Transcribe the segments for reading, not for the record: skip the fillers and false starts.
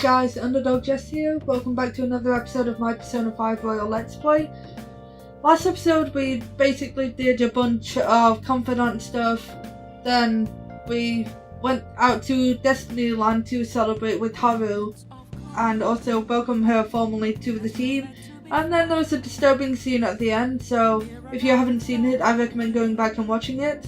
guys, Underdog Jess here. Welcome back to another episode of my Persona 5 Royal Let's Play. Last episode we basically did a bunch of confidant stuff, then we went out to Destiny Land to celebrate with Haru and also welcome her formally to the team. And then there was a disturbing scene at the end, so if you haven't seen it, I recommend going back and watching it.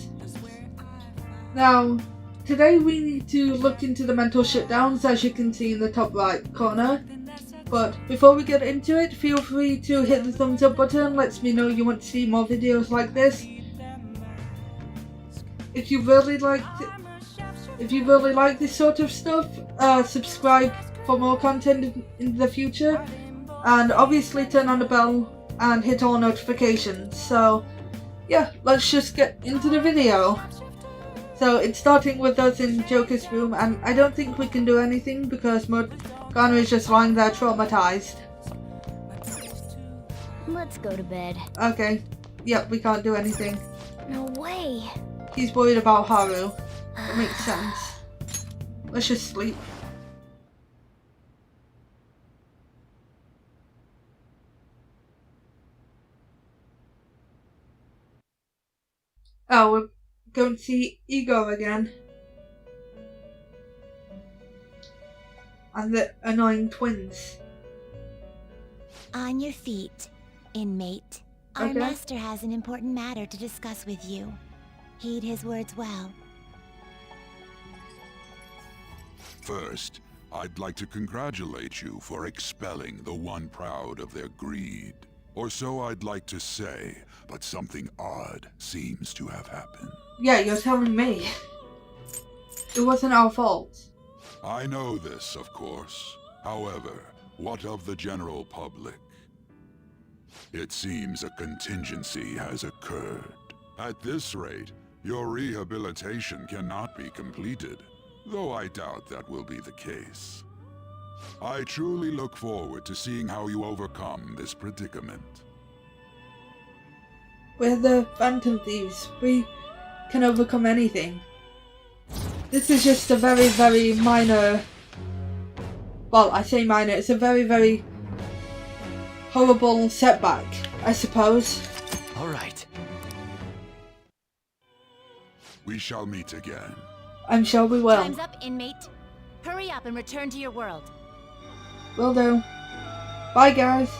Now, today we need to look into the mental shutdowns, as you can see in the top right corner. But before we get into it, feel free to hit the thumbs up button, lets me know you want to see more videos like this. If you really like this sort of stuff, subscribe for more content in the future, and obviously turn on the bell and hit all notifications. So yeah, let's just get into the video. So it's starting with us in Joker's room, and I don't think we can do anything because Morgana is just lying there traumatized. Let's go to bed. Okay, yep, we can't do anything. No way. He's worried about Haru. That makes sense. Let's just sleep. Oh, we're going to see Ego again. And the annoying twins. On your feet, inmate. Okay. Our master has an important matter to discuss with you. Heed his words well. First, I'd like to congratulate you for expelling the one proud of their greed. Or so I'd like to say, but something odd seems to have happened. Yeah, you're telling me. It wasn't our fault. I know this, of course. However, what of the general public? It seems a contingency has occurred. At this rate, your rehabilitation cannot be completed, though I doubt that will be the case. I truly look forward to seeing how you overcome this predicament. We're the Phantom Thieves. We can overcome anything. This is just a very, very minor... Well, I say minor, it's a very, very horrible setback, I suppose. Alright. We shall meet again. I'm sure we will. Time's up, inmate. Hurry up and return to your world. Will do. Bye, guys.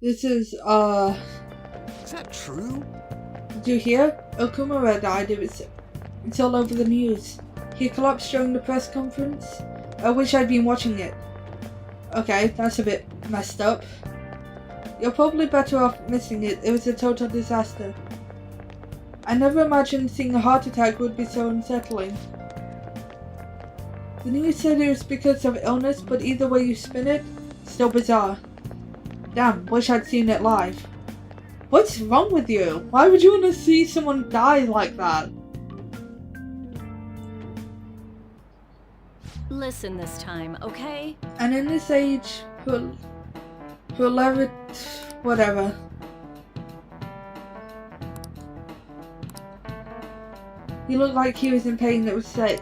This is, Is that true? Did you hear? Okumura died. It's all over the news. He collapsed during the press conference. I wish I'd been watching it. Okay, that's a bit messed up. You're probably better off missing it. It was a total disaster. I never imagined seeing a heart attack would be so unsettling. The news said it was because of illness, but either way you spin it, still bizarre. Damn, wish I'd seen it live. What's wrong with you? Why would you want to see someone die like that? Listen this time, okay? And in this age, who'll let it... whatever. He looked like he was in pain that was sick.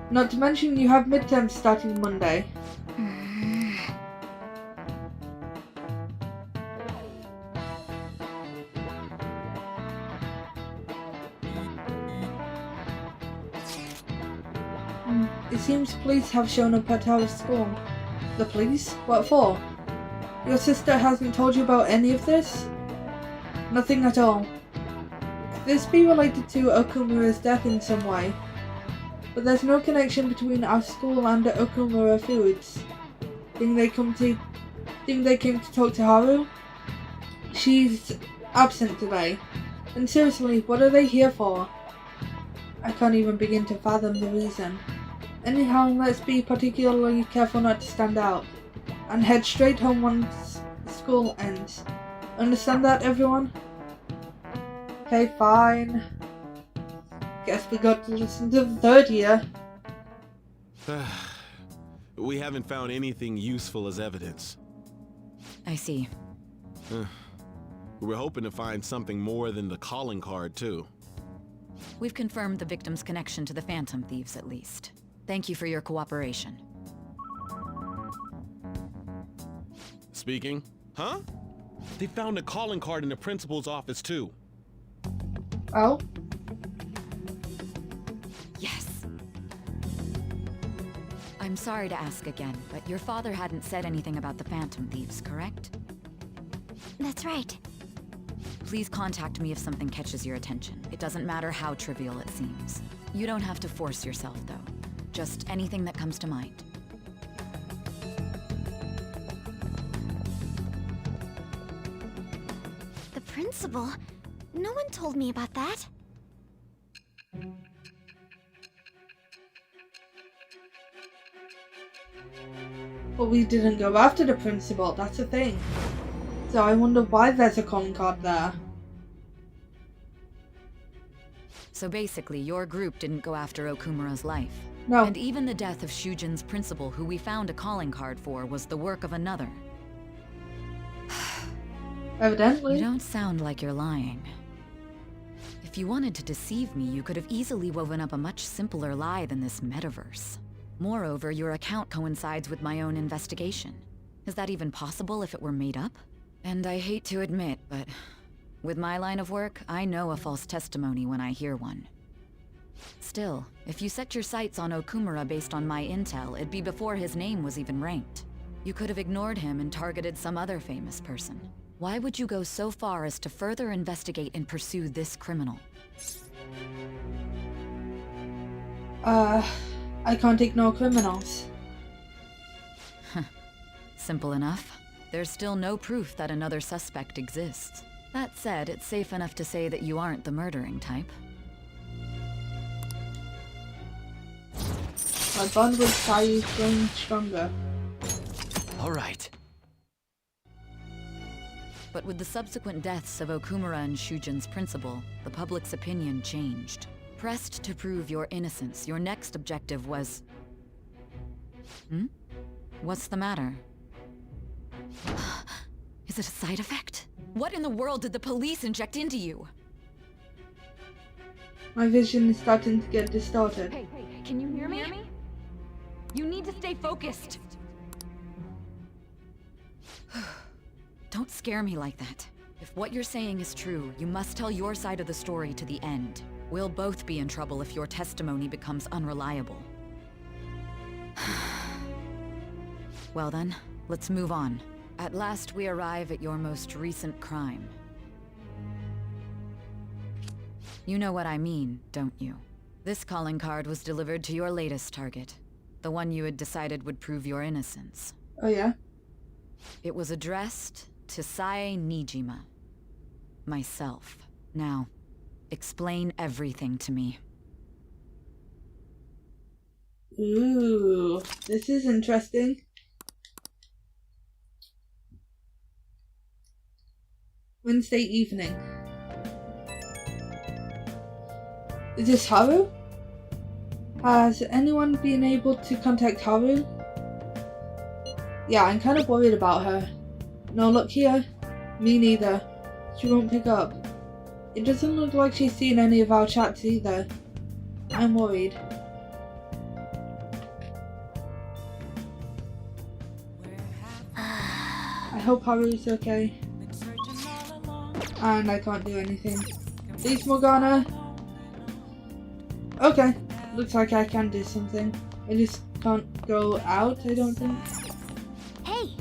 Not to mention you have midterms starting Monday. It seems police have shown up at our school. The police? What for? Your sister hasn't told you about any of this? Nothing at all. Could this be related to Okumura's death in some way? But there's no connection between our school and Okumura Foods. Think they came to talk to Haru? She's absent today. And seriously, what are they here for? I can't even begin to fathom the reason. Anyhow, let's be particularly careful not to stand out, and head straight home once school ends. Understand that, everyone? Okay, fine. Guess we got to listen to the third year. We haven't found anything useful as evidence. I see. We were hoping to find something more than the calling card, too. We've confirmed the victim's connection to the Phantom Thieves, at least. Thank you for your cooperation. Speaking. Huh? They found a calling card in the principal's office, too. Oh? Yes. I'm sorry to ask again, but your father hadn't said anything about the Phantom Thieves, correct? That's right. Please contact me if something catches your attention. It doesn't matter how trivial it seems. You don't have to force yourself, though. Just anything that comes to mind. The principal? No one told me about that. But we didn't go after the principal, that's the thing. So I wonder why there's a calling card there. So basically, your group didn't go after Okumura's life. No. And even the death of Shujin's principal, who we found a calling card for, was the work of another. Evidently. You don't sound like you're lying. If you wanted to deceive me, you could have easily woven up a much simpler lie than this metaverse. Moreover, your account coincides with my own investigation. Is that even possible if it were made up? And I hate to admit, but with my line of work, I know a false testimony when I hear one. Still, if you set your sights on Okumura based on my intel, it'd be before his name was even ranked. You could have ignored him and targeted some other famous person. Why would you go so far as to further investigate and pursue this criminal? I can't ignore criminals. Simple enough. There's still no proof that another suspect exists. That said, it's safe enough to say that you aren't the murdering type. My bond with Sai is growing stronger. All right. But with the subsequent deaths of Okumura and Shujin's principal, the public's opinion changed. Pressed to prove your innocence, your next objective was... What's the matter? Is it a side effect? What in the world did the police inject into you? My vision is starting to get distorted. Hey, can you hear me? You need to stay focused. Don't scare me like that. If what you're saying is true, you must tell your side of the story to the end. We'll both be in trouble if your testimony becomes unreliable. Well then, let's move on. At last we arrive at your most recent crime. You know what I mean, don't you? This calling card was delivered to your latest target. The one you had decided would prove your innocence. Oh yeah? It was addressed to Sae Nijima. Myself. Now, explain everything to me. Ooh, this is interesting. Wednesday evening. Is this Haru? Has anyone been able to contact Haru? Yeah, I'm kind of worried about her. No luck here? Me neither. She won't pick up. It doesn't look like she's seen any of our chats either. I'm worried. I hope Haru's okay. And I can't do anything. Please, Morgana. Okay, looks like I can do something. I just can't go out, I don't think. Hey!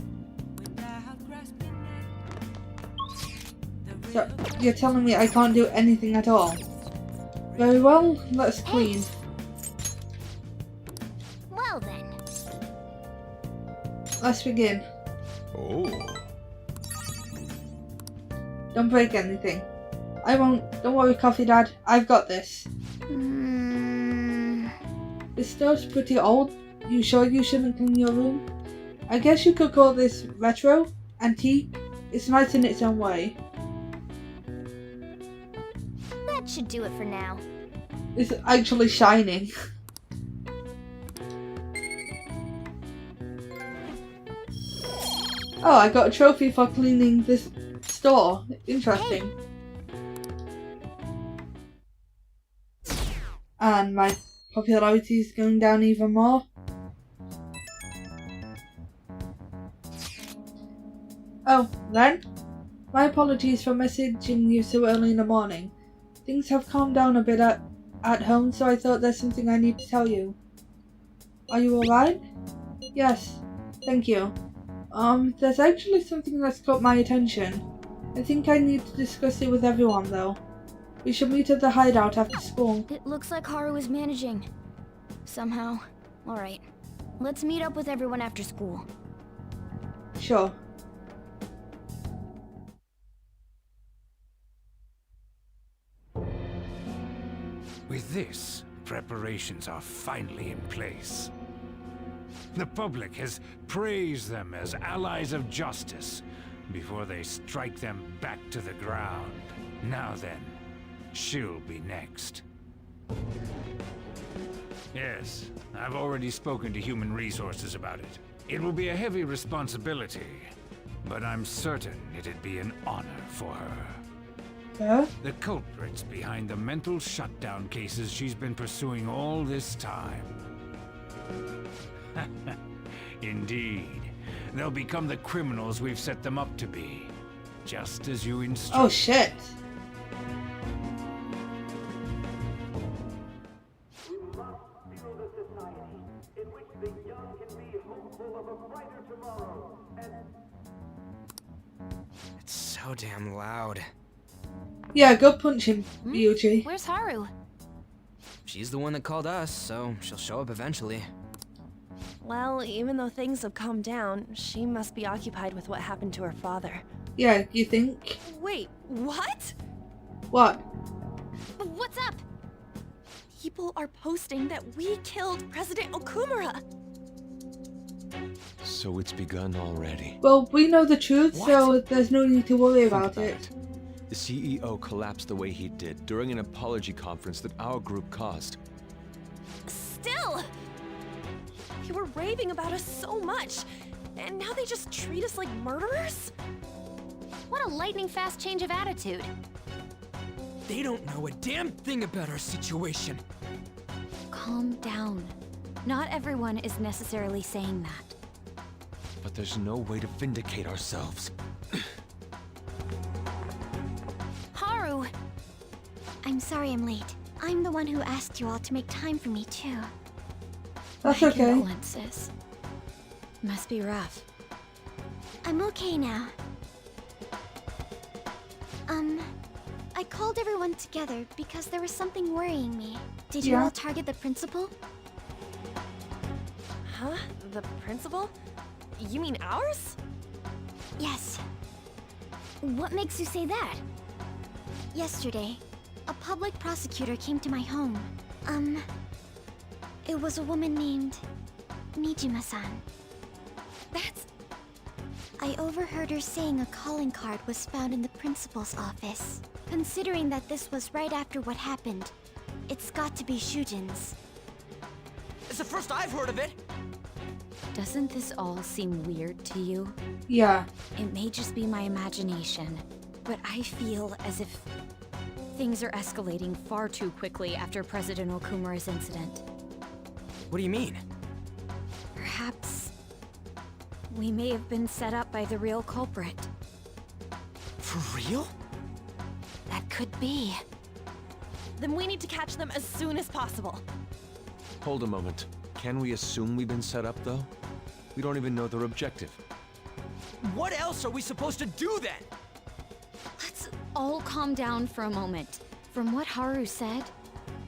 So, you're telling me I can't do anything at all? Very well, let's clean. Well then. Let's begin. Oh. Don't break anything. I won't. Don't worry, Coffee Dad. I've got this. This stove's pretty old. You sure you shouldn't clean your room? I guess you could call this retro, antique. It's nice in its own way. That should do it for now. It's actually shining. Oh, I got a trophy for cleaning this store. Interesting. And my popularity is going down even more. Oh, Ren? My apologies for messaging you so early in the morning. Things have calmed down a bit at home, so I thought there's something I need to tell you. Are you alright? Yes, thank you. There's actually something that's caught my attention. I think I need to discuss it with everyone, though. We should meet at the hideout after school. It looks like Haru is managing. Somehow. Alright. Let's meet up with everyone after school. Sure. With this, preparations are finally in place. The public has praised them as allies of justice before they strike them back to the ground. Now then, she'll be next. Yes, I've already spoken to Human Resources about it. It will be a heavy responsibility, but I'm certain it'd be an honor for her. Huh? The culprits behind the mental shutdown cases she's been pursuing all this time. Indeed. They'll become the criminals we've set them up to be. Just as you instructed. Oh shit. It's so damn loud. Yeah, go punch him, Ryuji. Where's Haru? She's the one that called us, so she'll show up eventually. Well, even though things have calmed down, she must be occupied with what happened to her father. Yeah, you think? Wait, what? What? What's up? People are posting that we killed President Okumura. So it's begun already. Well, we know the truth, What? so there's no need to worry Think about it. The CEO collapsed the way he did during an apology conference that our group caused. Still! You were raving about us so much, and now they just treat us like murderers? What a lightning-fast change of attitude. They don't know a damn thing about our situation. Calm down. Not everyone is necessarily saying that. But there's no way to vindicate ourselves. Haru! I'm sorry I'm late. I'm the one who asked you all to make time for me, too. That's My okay. condolences. Must be rough. I'm okay now. I called everyone together because there was something worrying me. Did you Yeah. all target the principal? Huh? The principal? You mean ours? Yes. What makes you say that? Yesterday, a public prosecutor came to my home. It was a woman named Nijima-san. That's... I overheard her saying a calling card was found in the principal's office. Considering that this was right after what happened, it's got to be Shujin's. It's the first I've heard of it. Doesn't this all seem weird to you? Yeah. It may just be my imagination, but I feel as if things are escalating far too quickly after President Okumura's incident. What do you mean? Perhaps we may have been set up by the real culprit. For real? That could be. Then we need to catch them as soon as possible. Hold a moment. Can we assume we've been set up, though? We don't even know their objective. What else are we supposed to do then? Let's all calm down for a moment. From what Haru said,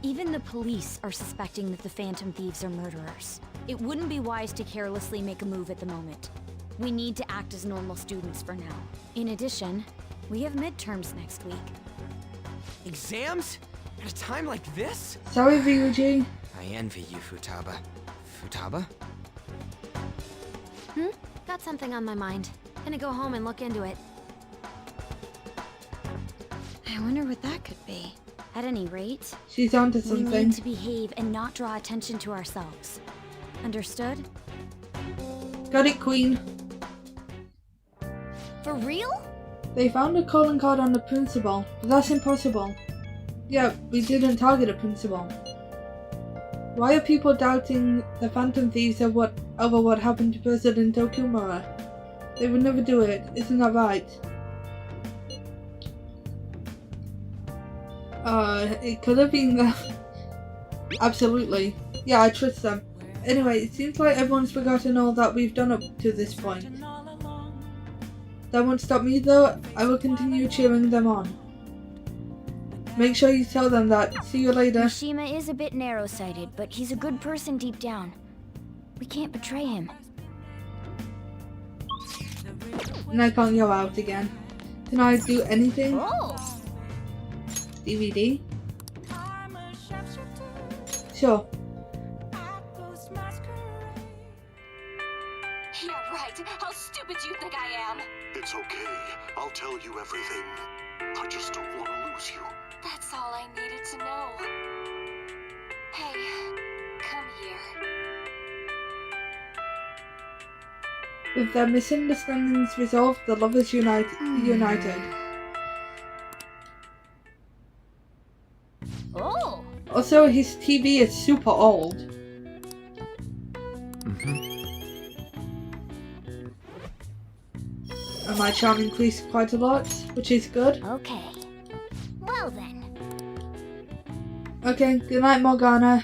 even the police are suspecting that the Phantom Thieves are murderers. It wouldn't be wise to carelessly make a move at the moment. We need to act as normal students for now. In addition, we have midterms next week. Exams? At a time like this? Sorry, Ryuji. I envy you, Futaba. Futaba? Got something on my mind. Gonna go home and look into it. I wonder what that could be. At any rate, She's onto we something. need to behave and not draw attention to ourselves. Understood? Got it, Queen. For real? They found a calling card on the principal, but that's impossible. Yeah, we didn't target a principal. Why are people doubting the Phantom Thieves over what happened to President Okumura? They would never do it, isn't that right? It could have been that. Absolutely. Yeah, I trust them. Anyway, it seems like everyone's forgotten all that we've done up to this point. That won't stop me though, I will continue cheering them on. Make sure you tell them that. See you later. Mishima is a bit narrow-sighted, but he's a good person deep down. We can't betray him. And I can't go out again. Can I do anything? Oh! DVD? Sure. You're right. How stupid do you think I am? It's okay. I'll tell you everything. I just don't want to lose you. That's all I needed to know. Hey, come here. With their misunderstandings resolved, the lovers united. Oh! Also, his TV is super old. And my charm increased quite a lot, which is good. Okay. Well then. Okay, good night, Morgana.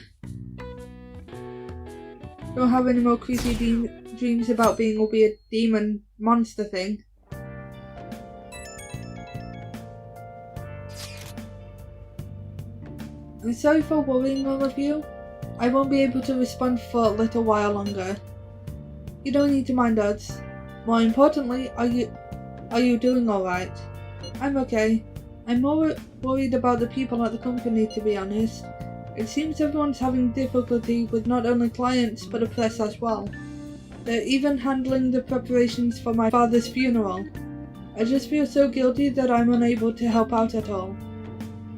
Don't have any more creepy dreams about being a weird demon monster thing. I'm sorry for worrying all of you. I won't be able to respond for a little while longer. You don't need to mind us. More importantly, are you doing alright? I'm okay. I'm more worried about the people at the company, to be honest. It seems everyone's having difficulty with not only clients but the press as well. They're even handling the preparations for my father's funeral. I just feel so guilty that I'm unable to help out at all.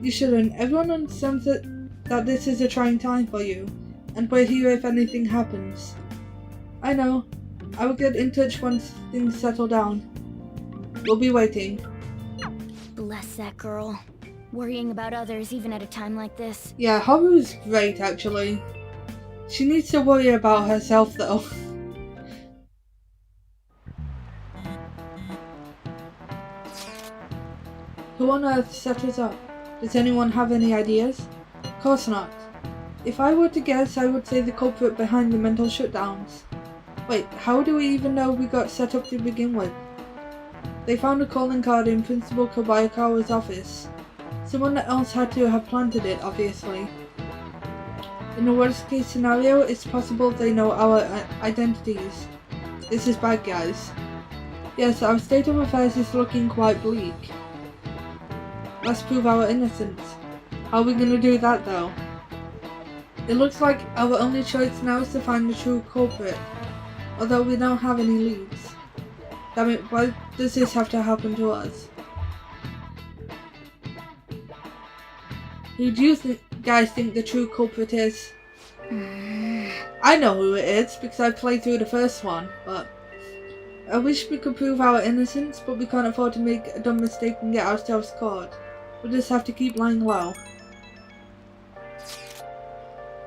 You shouldn't. Everyone understands that this is a trying time for you, and we're here if anything happens. I know. I will get in touch once things settle down. We'll be waiting. Bless that girl. Worrying about others even at a time like this. Yeah, Haru's great actually. She needs to worry about herself though. Who on earth set us up? Does anyone have any ideas? Of course not. If I were to guess, I would say the culprit behind the mental shutdowns. Wait, how do we even know we got set up to begin with? They found a calling card in Principal Kobayakawa's office. Someone else had to have planted it, obviously. In the worst case scenario, it's possible they know our identities. This is bad, guys. Yes, our state of affairs is looking quite bleak. Let's prove our innocence. How are we gonna do that though? It looks like our only choice now is to find the true culprit, although we don't have any leads. Damn it, why does this have to happen to us? Who do you guys think the true culprit is? I know who it is because I played through the first one, but I wish we could prove our innocence, but we can't afford to make a dumb mistake and get ourselves caught. We'll just have to keep lying low.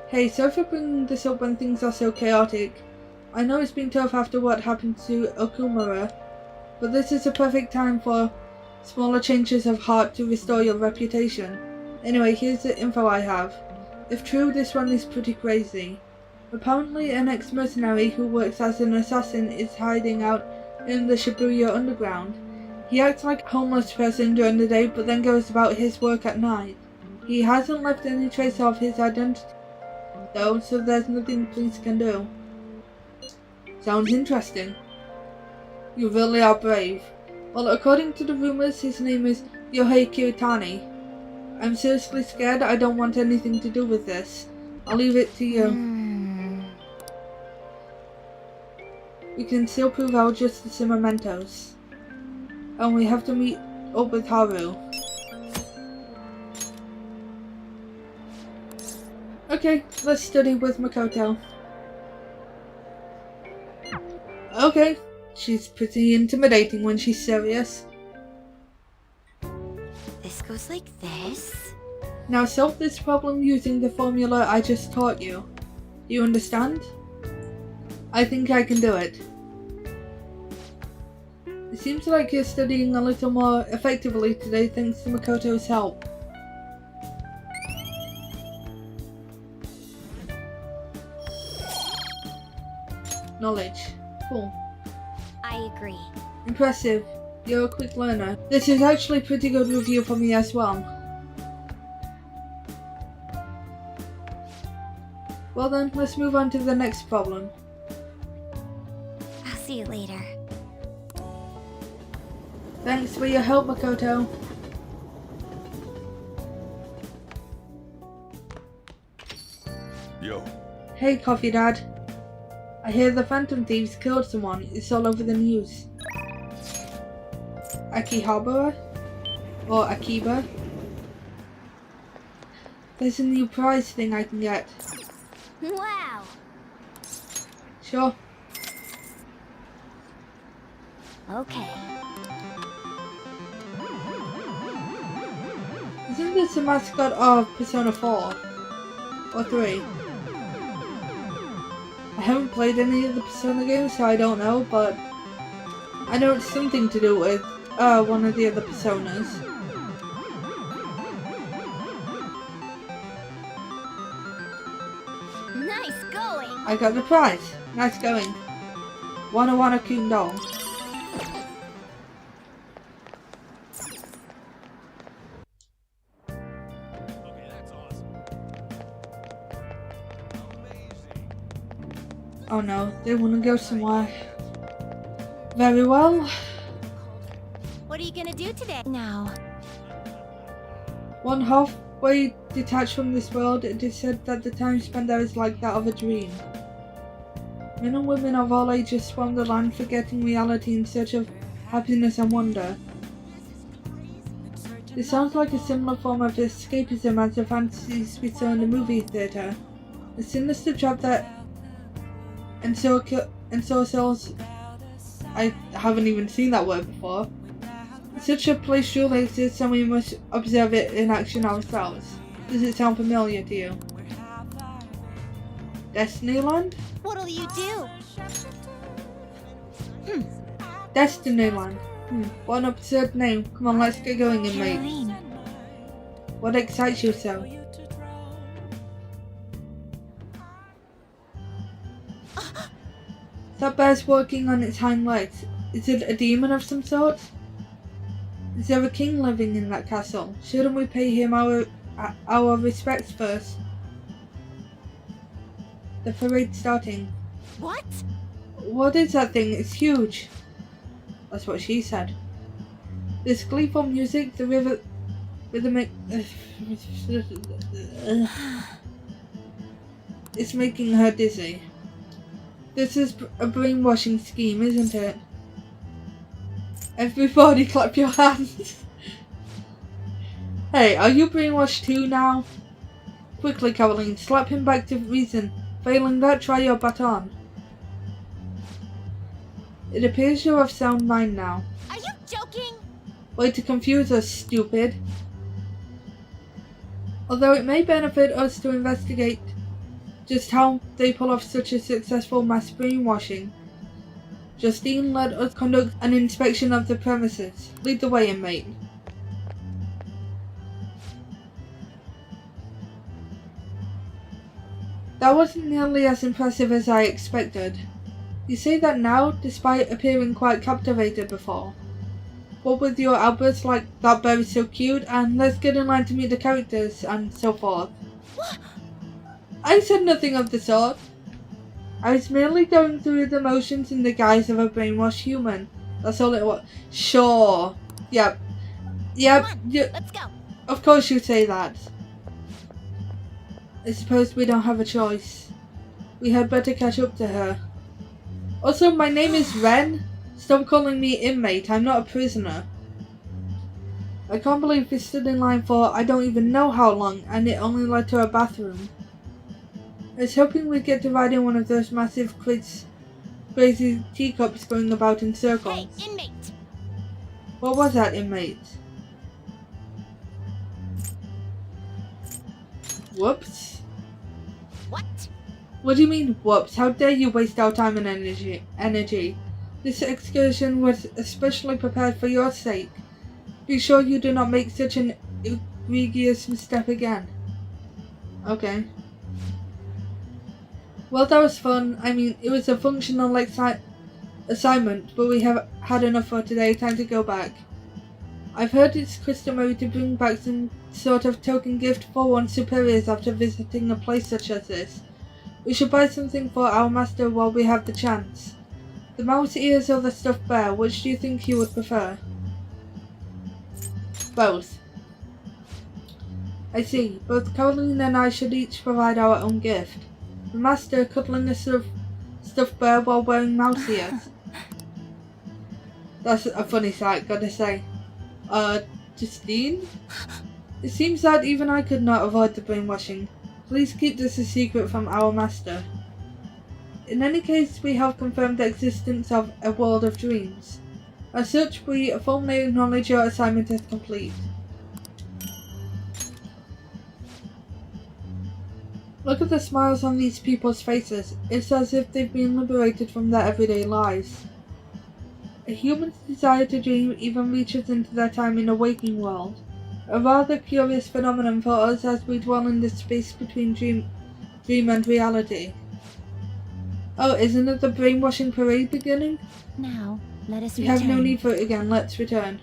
Hey, sorry for bringing this up when things are so chaotic. I know it's been tough after what happened to Okumura, but this is a perfect time for smaller changes of heart to restore your reputation. Anyway, here's the info I have. If true, this one is pretty crazy. Apparently, an ex-mercenary who works as an assassin is hiding out in the Shibuya underground. He acts like a homeless person during the day, but then goes about his work at night. He hasn't left any trace of his identity, though, so there's nothing police can do. Sounds interesting. You really are brave. Well, according to the rumors, his name is Yohei Kiritani. I'm seriously scared. I don't want anything to do with this. I'll leave it to you. We can still prove our justice in mementos. And we have to meet up with Haru. Okay, let's study with Makoto. Okay, she's pretty intimidating when she's serious. This goes like this. Now solve this problem using the formula I just taught you. You understand? I think I can do it. It seems like you're studying a little more effectively today thanks to Makoto's help. Knowledge. Cool. I agree. Impressive. You're a quick learner. This is actually a pretty good review for me as well. Well then, let's move on to the next problem. I'll see you later. Thanks for your help, Makoto. Yo. Hey, Coffee Dad. I hear the Phantom Thieves killed someone. It's all over the news. Akihabara? Or Akiba? There's a new prize thing I can get. Wow! Sure. Okay. Isn't this the mascot of Persona 4? Or 3? I haven't played any of the Persona games, so I don't know, but I know it's something to do with one of the other Personas. Nice going! I got the prize. Nice going. Wana Kun doll. Oh no, they want to go somewhere. Very well. What are you gonna do today? Now. One halfway detached from this world, it is said that the time spent there is like that of a dream. Men and women of all ages swarm the land, forgetting reality in search of happiness and wonder. This sounds like a similar form of escapism as the fantasies we saw in the movie theatre. A sinister trap that ensorcels. I haven't even seen that word before. Such a place surely exists and we must observe it in action ourselves. Does it sound familiar to you? Destinyland? What'll you do? Destinyland. What an absurd name. Come on, let's get going, inmate. Caroline. What excites you so? That bear's walking on its hind legs. Is it a demon of some sort? Is there a king living in that castle? Shouldn't we pay him our respects first? The parade's starting. What? What is that thing? It's huge. That's what she said. This gleeful music, the rhythmic... It's making her dizzy. This is a brainwashing scheme, isn't it? Everybody clap your hands. Hey, are you brainwashed too now? Quickly, Caroline, slap him back to reason. Failing that, try your baton. It appears you have sound mind now. Are you joking? Way to confuse us, stupid. Although it may benefit us to investigate just how they pull off such a successful mass brainwashing, Justine let us conduct an inspection of the premises. Lead the way, inmate. That wasn't nearly as impressive as I expected. You say that now, despite appearing quite captivated before. What with your outbursts like "that bear is so cute" and "let's get in line to meet the characters" and so forth. What? I said nothing of the sort. I was merely going through the motions in the guise of a brainwashed human. That's all it was. Sure. Yep. Come on, let's go. Of course you say that. I suppose we don't have a choice. We had better catch up to her. Also, my name is Ren. Stop calling me inmate. I'm not a prisoner. I can't believe we stood in line for I don't even know how long, and it only led to a bathroom. I was hoping we'd get to ride in one of those massive crazy teacups going about in circles. Hey, inmate! What was that, inmate? Whoops. What? What do you mean, whoops? How dare you waste our time and energy? This excursion was especially prepared for your sake. Be sure you do not make such an egregious misstep again. Okay. Well, that was fun. I mean, it was a functional assignment, but we have had enough for today. Time to go back. I've heard it's customary to bring back some sort of token gift for one's superiors after visiting a place such as this. We should buy something for our master while we have the chance. The mouse ears or the stuffed bear, which do you think you would prefer? Both. I see. Both Caroline and I should each provide our own gift. The master cuddling a stuffed bear while wearing mouse ears. That's a funny sight, gotta say. Justine? It seems that even I could not avoid the brainwashing. Please keep this a secret from our master. In any case, we have confirmed the existence of a world of dreams. As such, we formally acknowledge your assignment as complete. Look at the smiles on these people's faces. It's as if they've been liberated from their everyday lives. A human's desire to dream even reaches into their time in a waking world. A rather curious phenomenon for us as we dwell in the space between dream and reality. Oh, isn't it the brainwashing parade beginning? Now, let us We return. have no need for it again. Let's return.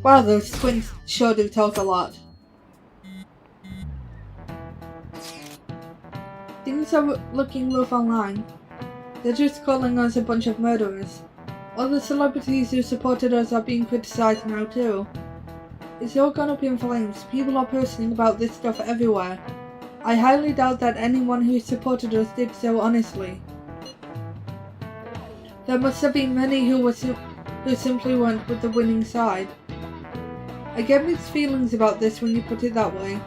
Wow, those twins sure do talk a lot. Things are looking rough online. They're just calling us a bunch of murderers. All the celebrities who supported us are being criticized now too. It's all gone up in flames. People are posting about this stuff everywhere. I highly doubt that anyone who supported us did so honestly. There must have been many who simply weren't with the winning side. I get mixed feelings about this when you put it that way.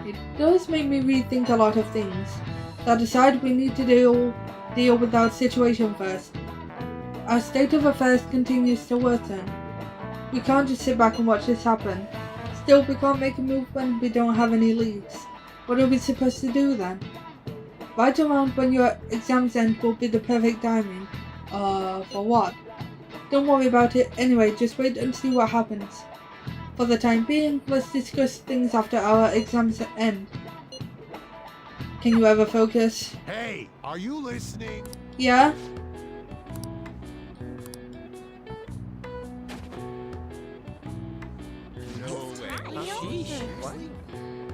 It does make me rethink a lot of things. That aside, we need to deal with our situation first. Our state of affairs continues to worsen. We can't just sit back and watch this happen. Still, we can't make a move when we don't have any leads. What are we supposed to do then? Right around when your exams end will be the perfect timing. For what? Don't worry about it. Anyway, just wait and see what happens. For the time being, let's discuss things after our exams end. Can you ever focus? Hey, are you listening? Yeah?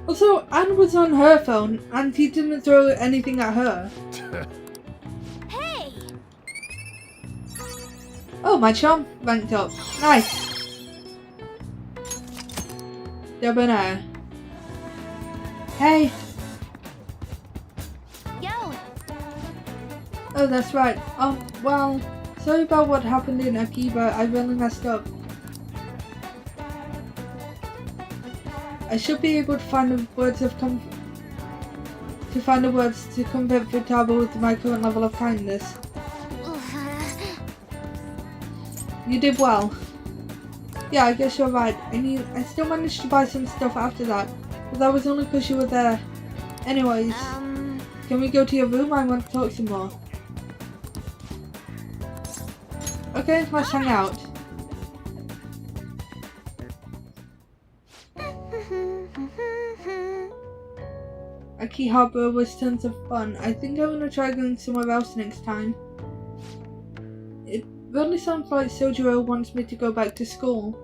Also, Anne was on her phone, and he didn't throw anything at her. Hey! Oh, my charm ranked up. Nice. Debonair. Hey. Yo! Oh, that's right. Well, sorry about what happened in Akiba. I really messed up. I should be able to find the words to comfort Futaba with my current level of kindness. You did well. Yeah, I guess you're right. I still managed to buy some stuff after that, but that was only because you were there. Anyways, can we go to your room? I want to talk some more. Okay, let's hang out. Akihabara was tons of fun. I think I'm gonna try going somewhere else next time. It really sounds like Sojiro wants me to go back to school.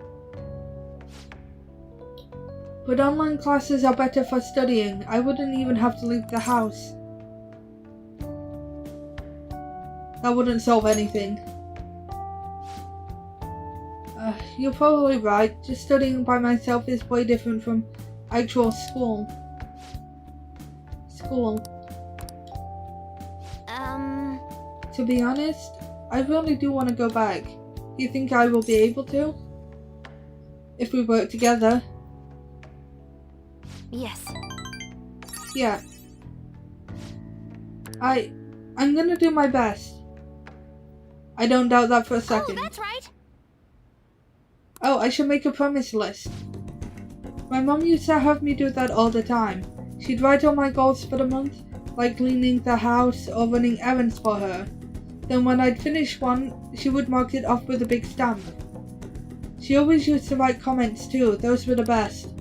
But online classes are better for studying. I wouldn't even have to leave the house. That wouldn't solve anything. You're probably right. Just studying by myself is way different from actual school. To be honest, I really do want to go back. Do you think I will be able to? If we work together. Yes. Yeah. I'm gonna do my best. I don't doubt that for a second. Oh, that's right. Oh, I should make a promise list. My mom used to have me do that all the time. She'd write all my goals for the month, like cleaning the house or running errands for her. Then when I'd finish one, she would mark it off with a big stamp. She always used to write comments too, those were the best.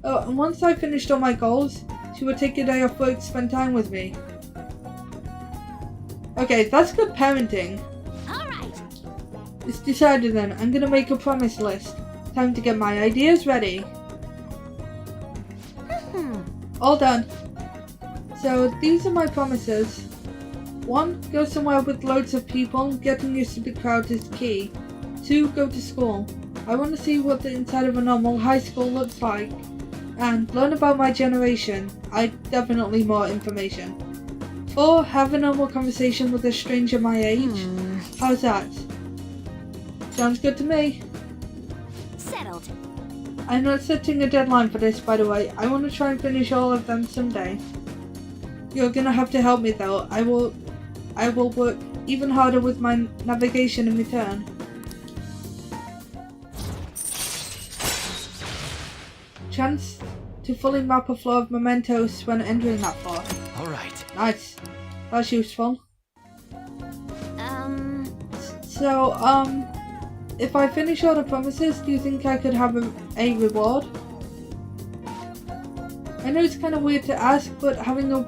Oh, and once I finished all my goals, she would take a day off work to spend time with me. Okay, that's good parenting. Alright. It's decided then, I'm gonna make a promise list. Time to get my ideas ready. All done. So these are my promises. 1. Go somewhere with loads of people. Getting used to the crowd is key. 2. Go to school. I want to see what the inside of a normal high school looks like. And learn about my generation. Definitely more information. 4. Have a normal conversation with a stranger my age. How's that? Sounds good to me. Settled. I'm not setting a deadline for this, by the way. I want to try and finish all of them someday. You're gonna have to help me though. I will work even harder with my navigation in return. Chance to fully map a floor of mementos when entering that floor. Alright. Nice. That's useful. So, if I finish all the promises, do you think I could have a reward? I know it's kind of weird to ask, but having a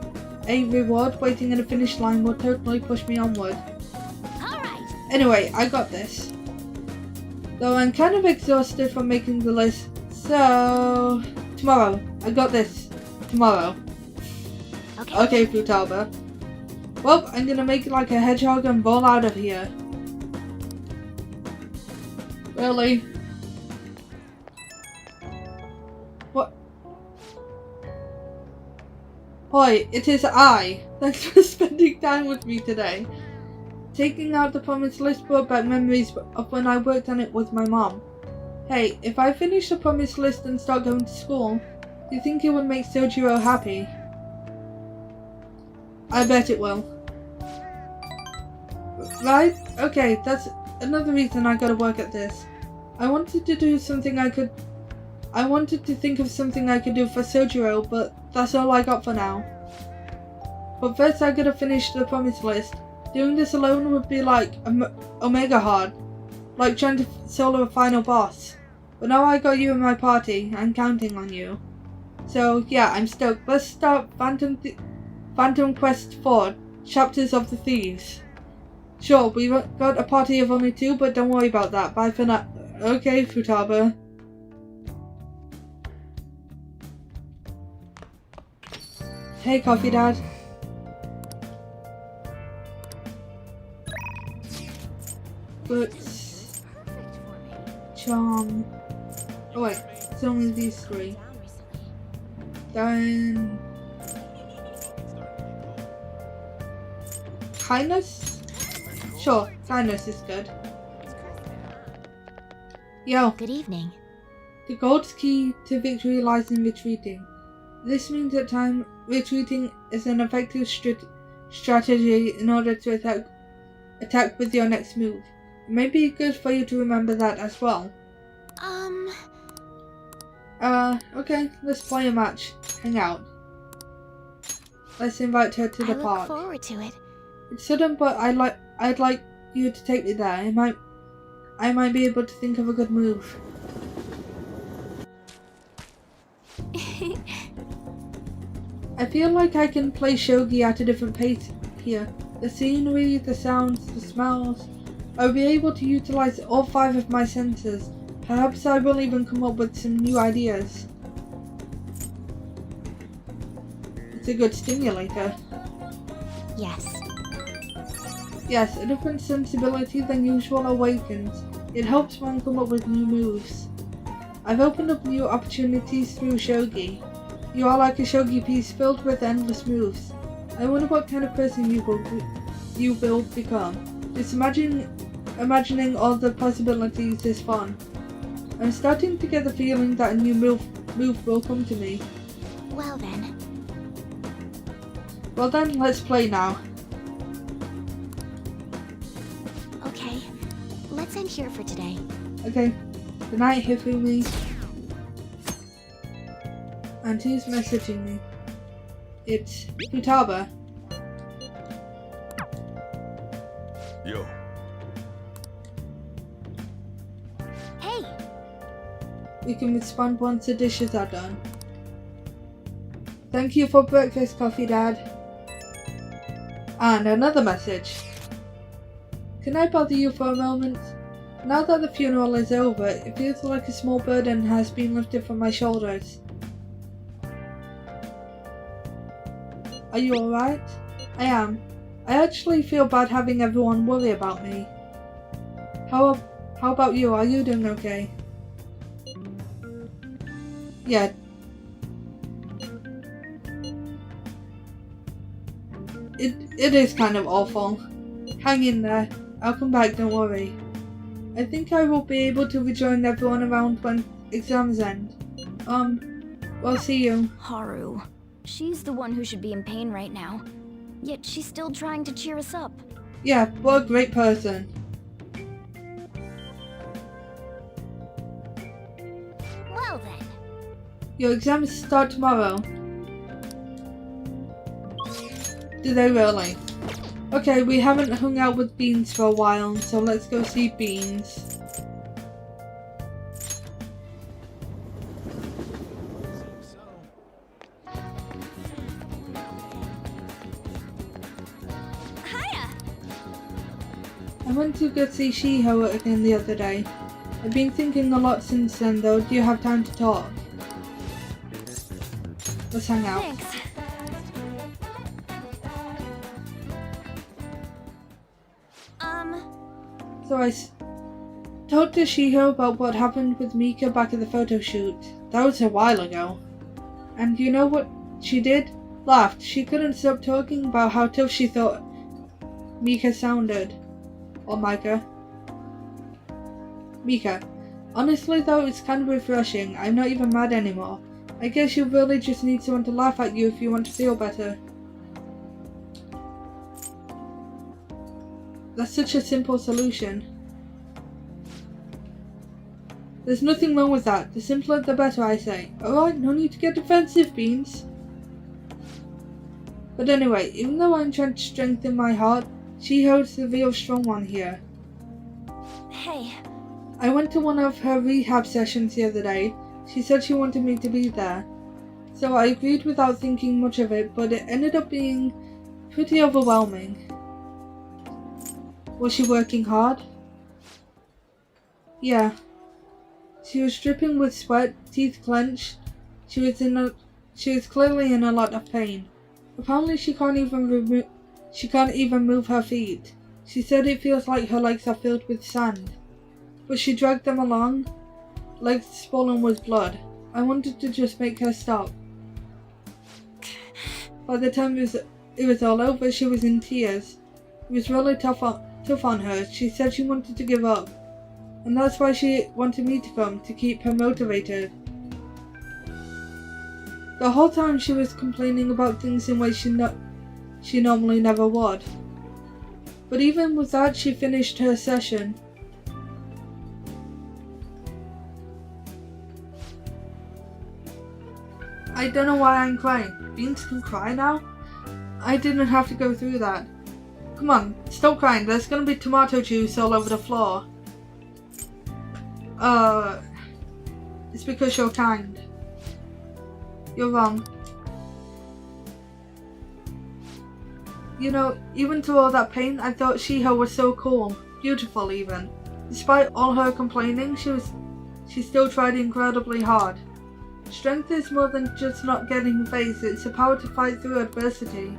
reward waiting at a finish line will totally push me onward. Alright. Anyway, I got this. Though I'm kind of exhausted from making the list, so... Tomorrow. I got this. Tomorrow. Okay, Futaba. Well, I'm gonna make it like a hedgehog and roll out of here. Really? What? Hoi, it is I. Thanks for spending time with me today. Taking out the promise list brought back memories of when I worked on it with my mom. Hey, if I finish the promise list and start going to school, do you think it would make Sojiro happy? I bet it will. Right? Okay, that's another reason I gotta work at this. I wanted to think of something I could do for Sojiro, but that's all I got for now. But first I gotta finish the promise list. Doing this alone would be like omega hard. Like trying to solo a final boss. But now I got you in my party, I'm counting on you. So yeah, I'm stoked. Let's start Phantom Quest 4, Chapters of the Thieves. Sure, we got a party of only 2, but don't worry about that. Bye for now. Okay, Futaba. Hey, Coffee Dad. Books. Charm. Oh wait, it's only these 3. Then... Kindness? Sure, kindness is good. Yo. Good evening. The gold's key to victory lies in retreating. This means at times retreating is an effective strategy in order to attack with your next move. It may be good for you to remember that as well. Okay, let's play a match. Hang out. Let's invite her to the park. I look forward to it. It's sudden, but I'd like you to take me there. I might be able to think of a good move. I feel like I can play shogi at a different pace here. The scenery, the sounds, the smells. I'll be able to utilize all 5 of my senses. Perhaps I will even come up with some new ideas. It's a good stimulator. Yes. Yes, a different sensibility than usual awakens. It helps one come up with new moves. I've opened up new opportunities through shogi. You are like a shogi piece filled with endless moves. I wonder what kind of person you will become. Just imagining all the possibilities is fun. I'm starting to get the feeling that a new move will come to me. Well then, let's play now. Okay, let's end here for today. Okay, good night, Hifumi. And who's messaging me? It's Futaba. Yo. Hey! We can respond once the dishes are done. Thank you for breakfast, Coffee Dad. And another message. Can I bother you for a moment? Now that the funeral is over, it feels like a small burden has been lifted from my shoulders. Are you alright? I am. I actually feel bad having everyone worry about me. How about you? Are you doing okay? Yeah. It is kind of awful. Hang in there. I'll come back, don't worry. I think I will be able to rejoin everyone around when exams end. I'll see you. Haru. She's the one who should be in pain right now. Yet she's still trying to cheer us up. Yeah, what a great person. Well then. Your exams start tomorrow. Do they really? Okay, we haven't hung out with Beans for a while, so let's go see Beans. Hiya! I went to go see Shiho again the other day. I've been thinking a lot since then though. Do you have time to talk? Let's hang out. Thanks. So I talked to Shiho about what happened with Mika back at the photo shoot. That was a while ago. And you know what she did? Laughed. She couldn't stop talking about how tough she thought Mika sounded. Or Micah. Mika. Honestly though, it's kind of refreshing. I'm not even mad anymore. I guess you really just need someone to laugh at you if you want to feel better. That's such a simple solution. There's nothing wrong with that. The simpler the better, I say. Alright, no need to get defensive, Beans. But anyway, even though I'm trying to strengthen my heart, Shiho's the real strong one here. Hey. I went to one of her rehab sessions the other day. She said she wanted me to be there. So I agreed without thinking much of it, but it ended up being pretty overwhelming. Was she working hard? Yeah. She was dripping with sweat, teeth clenched. She was clearly in a lot of pain. Apparently she can't even move her feet. She said it feels like her legs are filled with sand. But she dragged them along, legs swollen with blood. I wanted to just make her stop. By the time it was all over, she was in tears. It was really tough on her. She said she wanted to give up. And that's why she wanted me to come, to keep her motivated. The whole time she was complaining about things in ways she normally never would. But even with that, she finished her session. I don't know why I'm crying. Beans can cry now? I didn't have to go through that. Come on, stop crying. There's gonna be tomato juice all over the floor. It's because you're kind. You're wrong. You know, even through all that pain, I thought Shiho was so cool. Beautiful even. Despite all her complaining, she still tried incredibly hard. Strength is more than just not getting faced, it's the power to fight through adversity.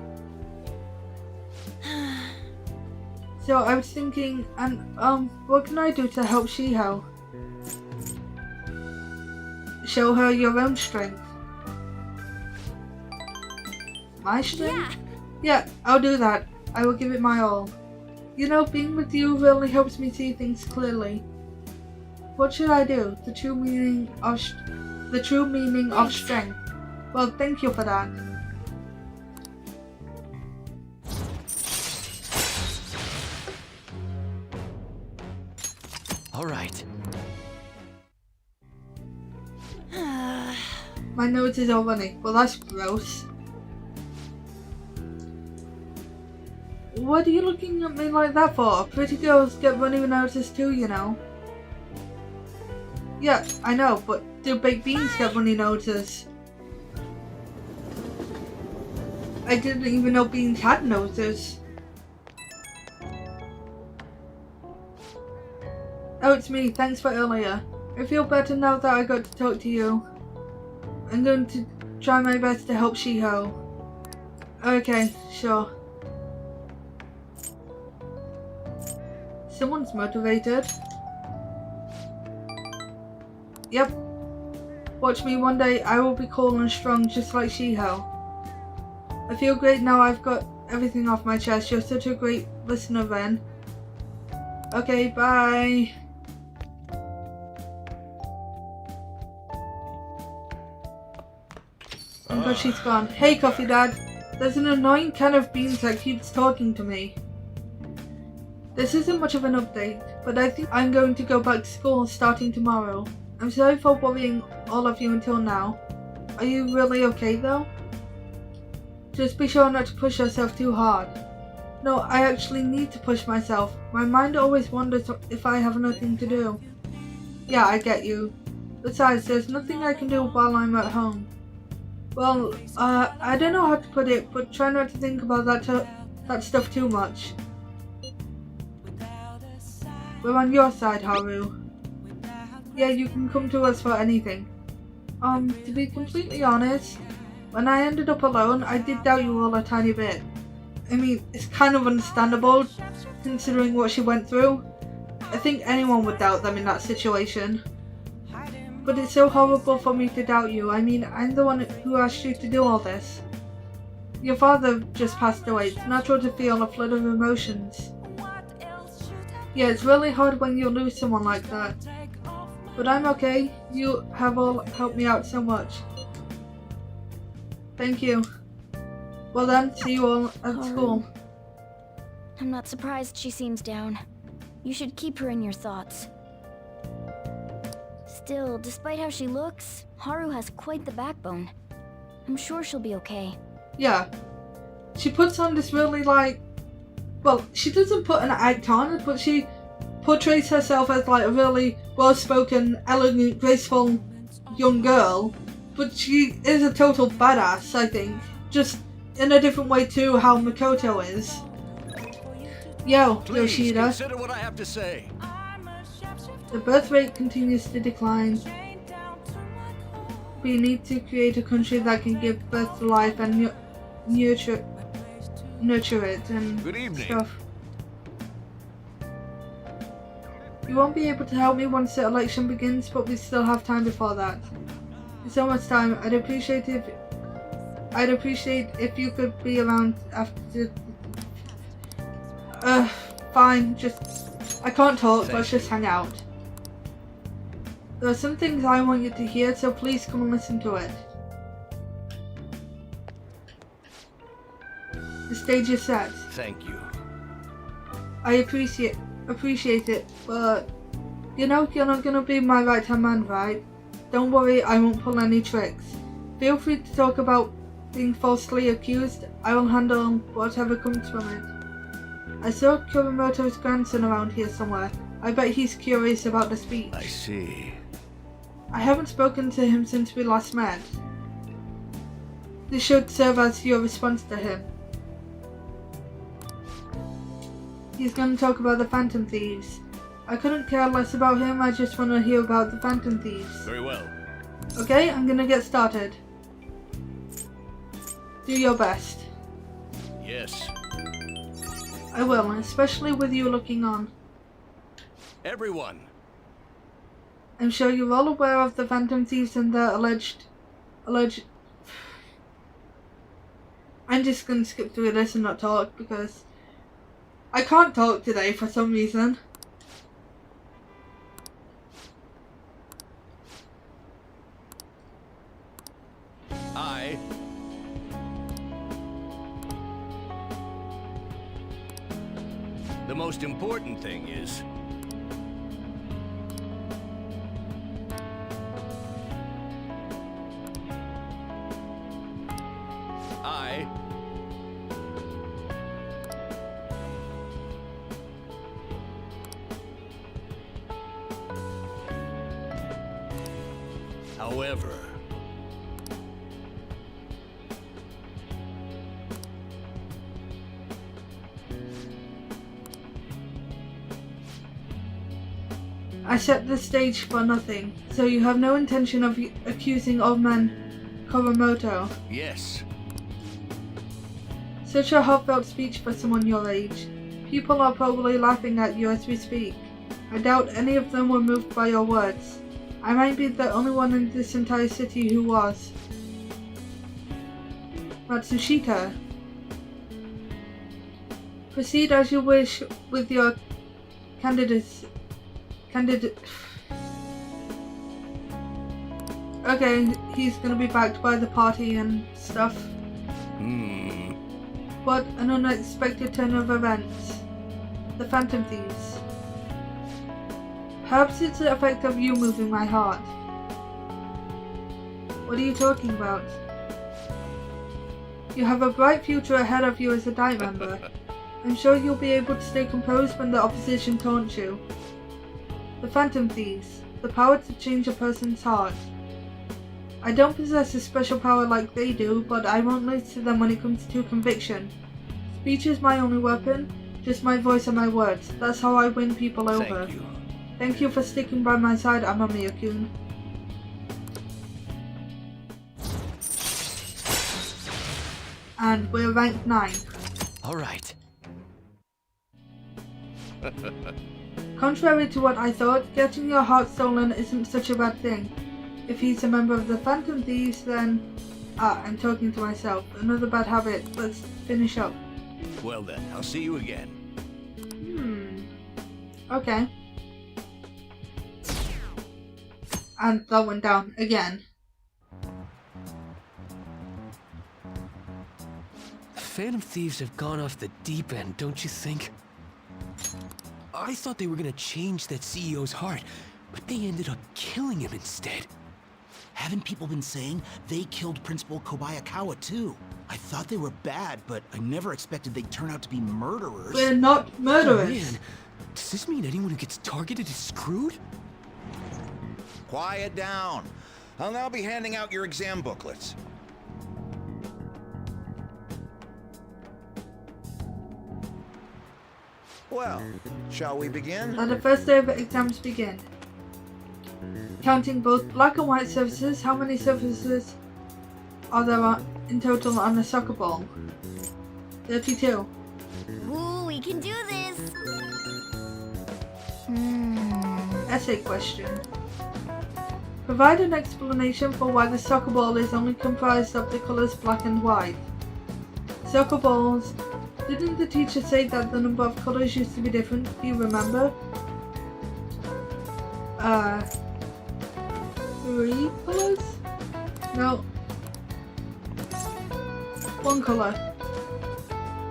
So I was thinking, what can I do to help Shiho? Show her your own strength. My strength? Yeah, I'll do that. I will give it my all. You know, being with you really helps me see things clearly. What should I do? The true meaning of strength. Well, thank you for that. All right. my nose is all runny. Well, that's gross. What are you looking at me like that for? Pretty girls get runny noses too, you know. Yeah, I know, but do baked beans get runny noses? I didn't even know beans had noses. Oh, it's me. Thanks for earlier. I feel better now that I got to talk to you. I'm going to try my best to help Shiho. Okay, sure. Someone's motivated. Yep. Watch me one day, I will be cool and strong just like Shiho. I feel great now I've got everything off my chest. You're such a great listener, Ren. Okay, bye. Oh god, she's gone. Hey, Coffee Dad. There's an annoying can of beans that keeps talking to me. This isn't much of an update, but I think I'm going to go back to school starting tomorrow. I'm sorry for worrying all of you until now. Are you really okay though? Just be sure not to push yourself too hard. No, I actually need to push myself. My mind always wonders if I have nothing to do. Yeah, I get you. Besides, there's nothing I can do while I'm at home. Well, I don't know how to put it, but try not to think about that stuff too much. We're on your side, Haru. Yeah, you can come to us for anything. To be completely honest, when I ended up alone, I did doubt you all a tiny bit. I mean, it's kind of understandable, considering what she went through. I think anyone would doubt them in that situation. But it's so horrible for me to doubt you. I mean, I'm the one who asked you to do all this. Your father just passed away. It's natural to feel a flood of emotions. Yeah, it's really hard when you lose someone like that. But I'm okay. You have all helped me out so much. Thank you. Well then, see you all at school. I'm not surprised she seems down. You should keep her in your thoughts. Still, despite how she looks, Haru has quite the backbone. I'm sure she'll be okay. Yeah. She puts on this really well, she doesn't put an act on, but she portrays herself as like a really well-spoken, elegant, graceful young girl. But she is a total badass, I think. Just in a different way to how Makoto is. Yo, Please Yoshida. consider what I have to say. The birth rate continues to decline. We need to create a country that can give birth to life and nurture it and Good evening. stuff. You won't be able to help me once the election begins, but we still have time before that. It's so much time. I'd appreciate if you could be around after. Fine. I can't talk. Let's just hang out. There are some things I want you to hear, so please come and listen to it. The stage is set. Thank you. I appreciate it, but you know you're not gonna be my right-hand man, right? Don't worry, I won't pull any tricks. Feel free to talk about being falsely accused. I will handle whatever comes from it. I saw Kuramoto's grandson around here somewhere. I bet he's curious about the speech. I see. I haven't spoken to him since we last met. This should serve as your response to him. He's going to talk about the Phantom Thieves. I couldn't care less about him, I just want to hear about the Phantom Thieves. Very well. Okay, I'm gonna get started. Do your best. Yes. I will, especially with you looking on. Everyone. I'm sure you're all aware of the Phantom Thieves and their alleged... I'm just gonna skip through this and not talk because I can't talk today for some reason. The most important thing is... However, I set the stage for nothing, so you have no intention of accusing Old Man Koromoto. yes. Such a heartfelt speech for someone your age. People are probably laughing at you as we speak. I doubt any of them were moved by your words. I might be the only one in this entire city who was. Matsushita. Proceed as you wish with your candidate. Okay, he's gonna be backed by the party and stuff. What an unexpected turn of events. The Phantom Thieves. Perhaps it's the effect of you moving my heart. What are you talking about? You have a bright future ahead of you as a Diet member. I'm sure you'll be able to stay composed when the opposition taunts you. The Phantom Thieves. The power to change a person's heart. I don't possess a special power like they do, but I won't lose to them when it comes to conviction. Speech is my only weapon, just my voice and my words. That's how I win people over. Thank you. Thank you for sticking by my side, Amamiya-kun. And we're ranked 9. All right. Contrary to what I thought, getting your heart stolen isn't such a bad thing. If he's a member of the Phantom Thieves, then... I'm talking to myself. Another bad habit. Let's finish up. Well then, I'll see you again. Okay. And that went down again. Phantom Thieves have gone off the deep end, don't you think? I thought they were gonna change that CEO's heart, but they ended up killing him instead. Haven't people been saying they killed Principal Kobayakawa too? I thought they were bad, but I never expected they'd turn out to be murderers. We're not murderers. Oh, man. Does this mean anyone who gets targeted is screwed? Quiet down. I'll now be handing out your exam booklets. Well, shall we begin? Now the first day of exams begin. Counting both black and white surfaces, how many surfaces are there in total on a soccer ball? 32. Ooh, we can do this! Essay question. Provide an explanation for why the soccer ball is only comprised of the colors black and white. Soccer balls. Didn't the teacher say that the number of colors used to be different? Do you remember? 3 colors? No. 1 color.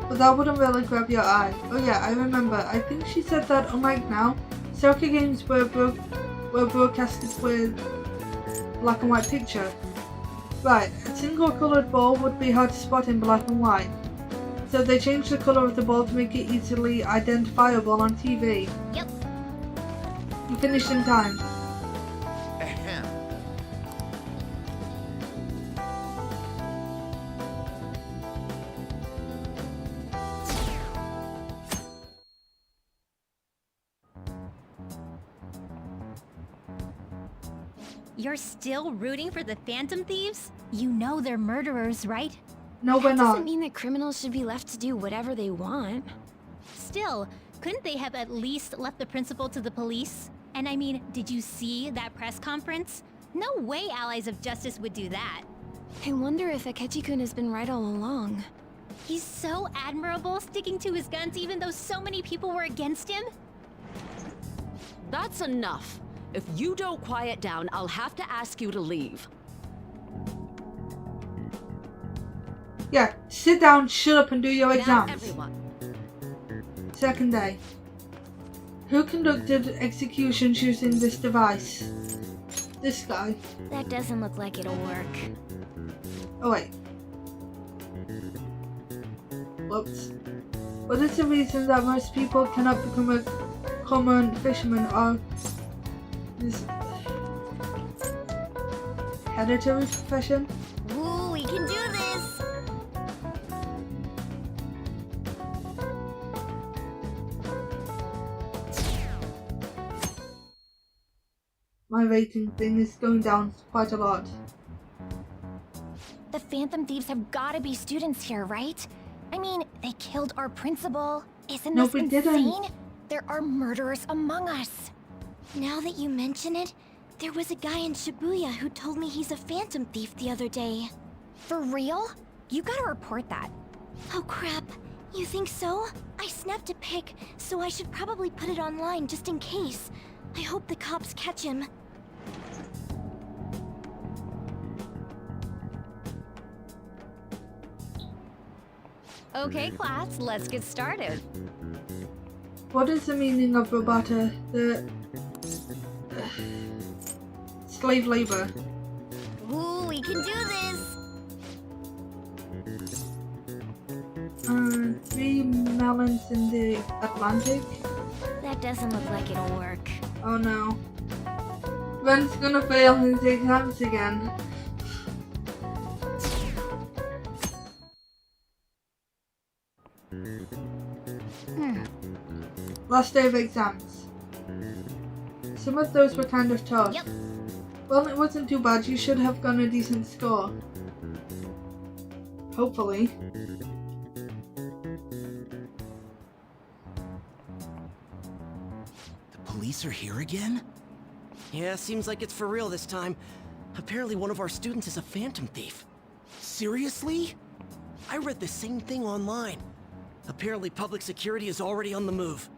But that wouldn't really grab your eye. Oh yeah, I remember. I think she said that unlike now, soccer games were broadcasted with black and white picture. Right, a single coloured ball would be hard to spot in black and white. So they changed the colour of the ball to make it easily identifiable on TV. Yep. You finished in time. Ahem. You're still rooting for the Phantom Thieves? You know they're murderers, right? No, we're That not. doesn't mean that criminals should be left to do whatever they want. Still, couldn't they have at least left the principal to the police? And I mean, did you see that press conference? No way Allies of Justice would do that. I wonder if Akechi-kun has been right all along. He's so admirable, sticking to his guns even though so many people were against him. That's enough. If you don't quiet down, I'll have to ask you to leave. Yeah, sit down, shut up, and do your Now, exams. everyone. Second day. Who conducted executions using this device? This guy. That doesn't look like it'll work. Oh wait. Whoops. What is the reason that most people cannot become a common fisherman or this? predatory profession. Ooh, we can do this! My rating thing is going down quite a lot. The Phantom Thieves have gotta be students here, right? I mean, they killed our principal. Isn't No, this we insane? didn't. There are murderers among us. Now that you mention it, there was a guy in Shibuya who told me he's a Phantom Thief the other day. For real? You gotta report that. Oh crap, you think so? I snapped a pic, so I should probably put it online just in case. I hope the cops catch him. Okay, class, let's get started. What is the meaning of Robata? The slave labor. Ooh, we can do this! 3 melons in the Atlantic? That doesn't look like it'll work. Oh no. Ren's gonna fail his exams again. Last day of exams. Some of those were kind of tough. Yep. Well, it wasn't too bad. You should have gotten a decent score. Hopefully. The police are here again? Yeah, seems like it's for real this time. Apparently one of our students is a Phantom Thief. Seriously? I read the same thing online. Apparently public security is already on the move.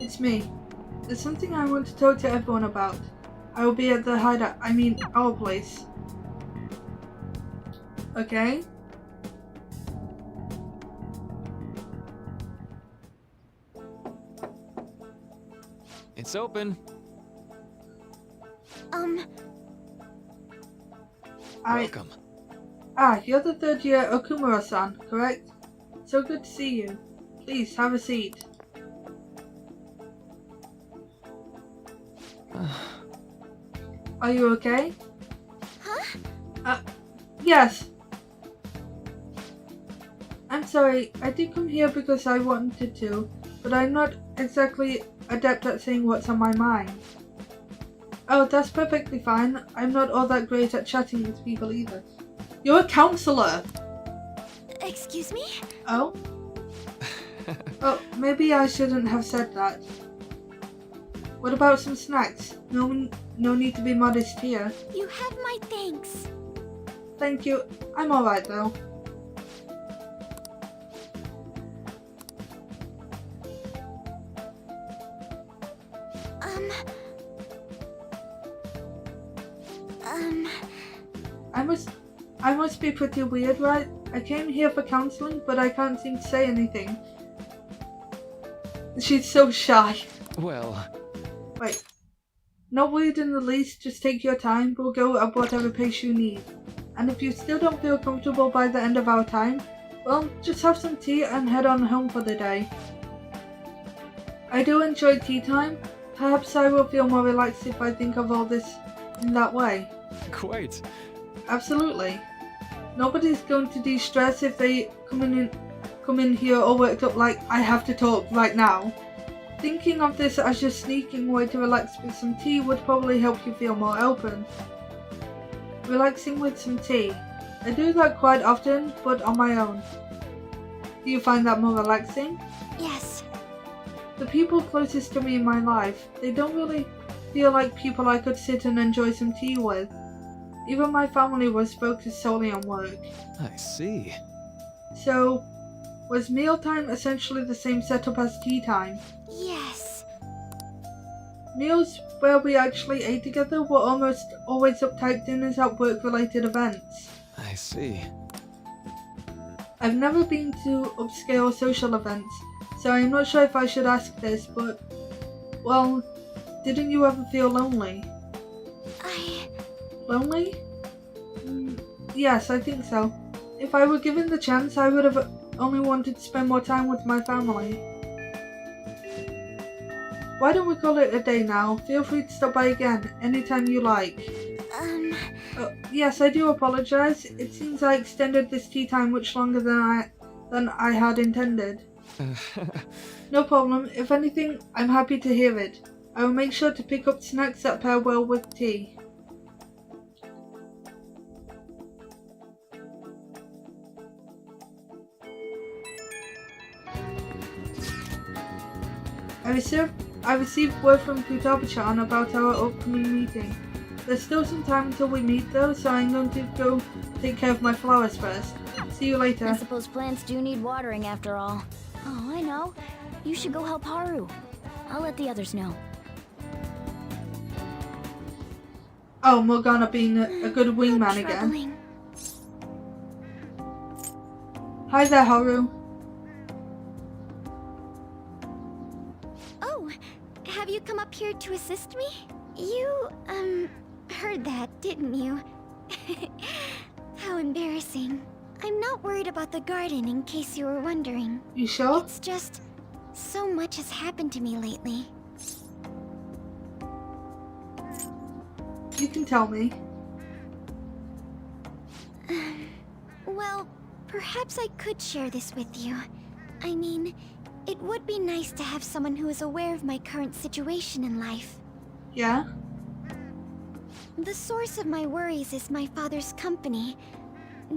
It's me. There's something I want to talk to everyone about. I will be at the hideout, our place. Okay? It's open. Welcome. You're the third year Okumura-san, correct? So good to see you. Please, have a seat. Are you okay? Huh? Yes. I'm sorry, I did come here because I wanted to, but I'm not exactly adept at saying what's on my mind. Oh, that's perfectly fine. I'm not all that great at chatting with people either. You're a counselor! Excuse me? Oh? Oh, maybe I shouldn't have said that. What about some snacks? No need to be modest here. You have my thanks. Thank you. I'm alright though. I must be pretty weird, right? I came here for counseling, but I can't seem to say anything. She's so shy. Well... Wait. Not weird in the least, just take your time, we'll go at whatever pace you need. And if you still don't feel comfortable by the end of our time, well, just have some tea and head on home for the day. I do enjoy tea time. Perhaps I will feel more relaxed if I think of all this in that way. Quite. Absolutely. Nobody's going to de-stress if they come in here all worked up like, I have to talk right now. Thinking of this as your sneaking way to relax with some tea would probably help you feel more open. Relaxing with some tea. I do that quite often, but on my own. Do you find that more relaxing? Yes. The people closest to me in my life, they don't really feel like people I could sit and enjoy some tea with. Even my family was focused solely on work. I see. So, was mealtime essentially the same setup as tea time? Yes. Meals where we actually ate together were almost always uptight dinners at work-related events. I see. I've never been to upscale social events, so I'm not sure if I should ask this, but... Well, didn't you ever feel lonely? Lonely? Yes, I think so. If I were given the chance, I would have only wanted to spend more time with my family. why don't we call it a day now? Feel free to stop by again, anytime you like. Yes, I do apologize. It seems I extended this tea time much longer than I had intended. No problem. If anything, I'm happy to hear it. I will make sure to pick up snacks that pair well with tea. I received word from Kutabachan about our upcoming meeting. There's still some time until we meet though, so I'm going to go take care of my flowers first. See you later. I suppose plants do need watering after all. Oh, I know. You should go help Haru. I'll let the others know. Oh, Morgana being a good wingman again. Hi there, Haru. Oh, have you come up here to assist me? You, heard that, didn't you? How embarrassing. I'm not worried about the garden, in case you were wondering. You sure? It's just, so much has happened to me lately. You can tell me. Well, perhaps I could share this with you. I mean, it would be nice to have someone who is aware of my current situation in life. Yeah? The source of my worries is my father's company.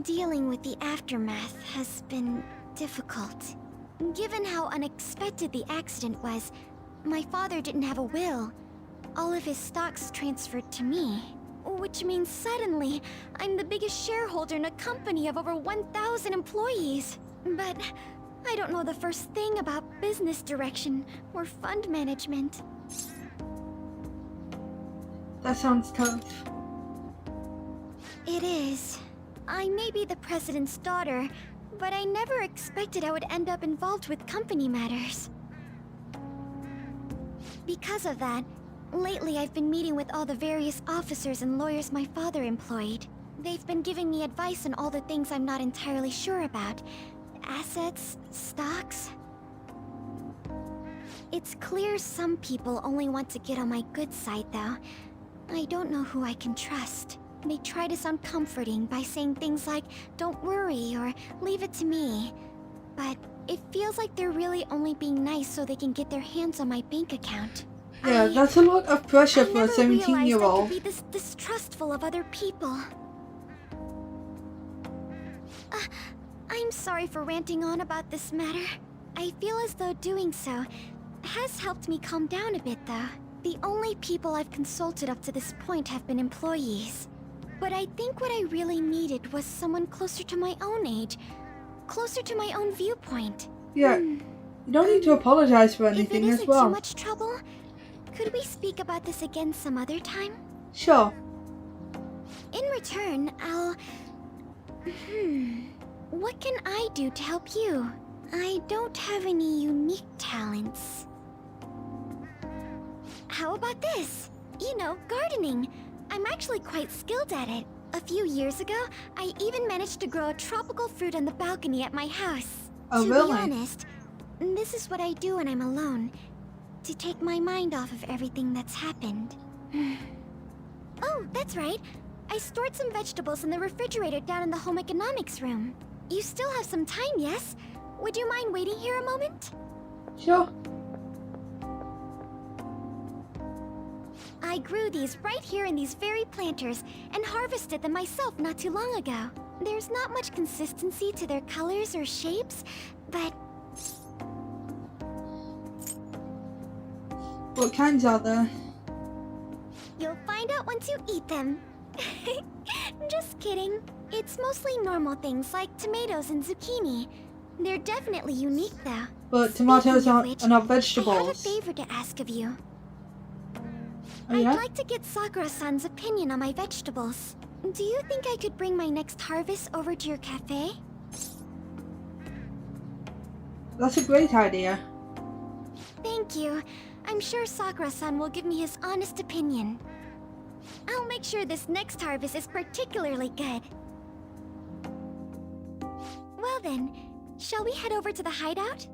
Dealing with the aftermath has been difficult. Given how unexpected the accident was, my father didn't have a will. All of his stocks transferred to me. Which means suddenly, I'm the biggest shareholder in a company of over 1,000 employees. But I don't know the first thing about business direction or fund management. That sounds tough. It is. I may be the president's daughter, but I never expected I would end up involved with company matters. Because of that, lately I've been meeting with all the various officers and lawyers my father employed. They've been giving me advice on all the things I'm not entirely sure about. Assets, stocks. It's clear some people only want to get on my good side, though. I don't know who I can trust. They try to sound comforting by saying things like, "Don't worry," or "Leave it to me." But it feels like they're really only being nice so they can get their hands on my bank account. Yeah, that's a lot of pressure for a 17-year-old. I could be this distrustful of other people. I'm sorry for ranting on about this matter. I feel as though doing so has helped me calm down a bit, though. The only people I've consulted up to this point have been employees. But I think what I really needed was someone closer to my own age, closer to my own viewpoint. Yeah, you don't need to apologize for anything as well. If it isn't too much trouble, could we speak about this again some other time? Sure. In return, I'll... What can I do to help you? I don't have any unique talents. How about this? You know, gardening. I'm actually quite skilled at it. A few years ago, I even managed to grow a tropical fruit on the balcony at my house. Oh, to really? be honest, this is what I do when I'm alone. To take my mind off of everything that's happened. Oh, that's right. I stored some vegetables in the refrigerator down in the home economics room. You still have some time, yes? Would you mind waiting here a moment? Sure. I grew these right here in these very planters and harvested them myself not too long ago. There's not much consistency to their colors or shapes, but... What kinds are there? You'll find out once you eat them. Just kidding. It's mostly normal things like tomatoes and zucchini. They're definitely unique though. But tomatoes are not I vegetables. have a favor to ask of you. Oh, yeah? I'd like to get Sakura-san's opinion on my vegetables. Do you think I could bring my next harvest over to your cafe? That's a great idea. Thank you. I'm sure Sakura-san will give me his honest opinion. I'll make sure this next harvest is particularly good. Well then, shall we head over to the hideout?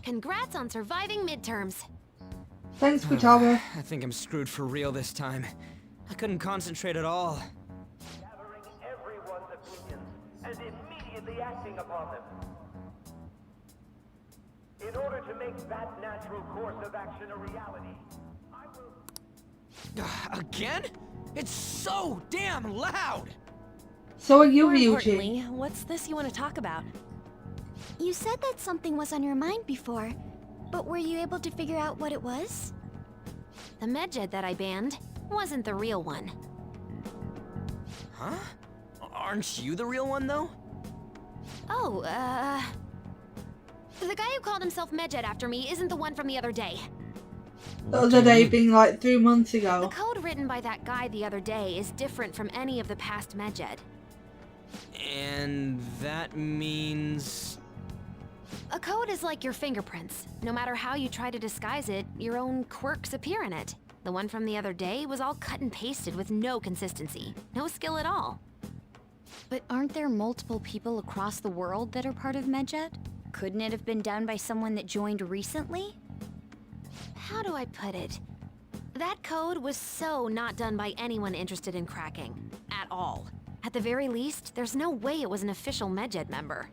Congrats on surviving midterms. Thanks, Futaba. I think I'm screwed for real this time. I couldn't concentrate at all. Gathering everyone's opinions and immediately acting upon them. In order to make that natural course of action a reality, I will... Again? It's so damn loud! So are you, More Ryuji. importantly, what's this you want to talk about? You said that something was on your mind before, but were you able to figure out what it was? The medjed that I banned wasn't the real one. Huh? Aren't you the real one, though? Oh, the guy who called himself medjed after me isn't the one from the other day. The other day being like 3 months The ago. code written by that guy the other day is different from any of the past medjed. And that means... A code is like your fingerprints. No matter how you try to disguise it, your own quirks appear in it. The one from the other day was all cut and pasted with no consistency. No skill at all. But aren't there multiple people across the world that are part of Medjed? Couldn't it have been done by someone that joined recently? How do I put it? That code was so not done by anyone interested in cracking. At all. At the very least, there's no way it was an official medjed member.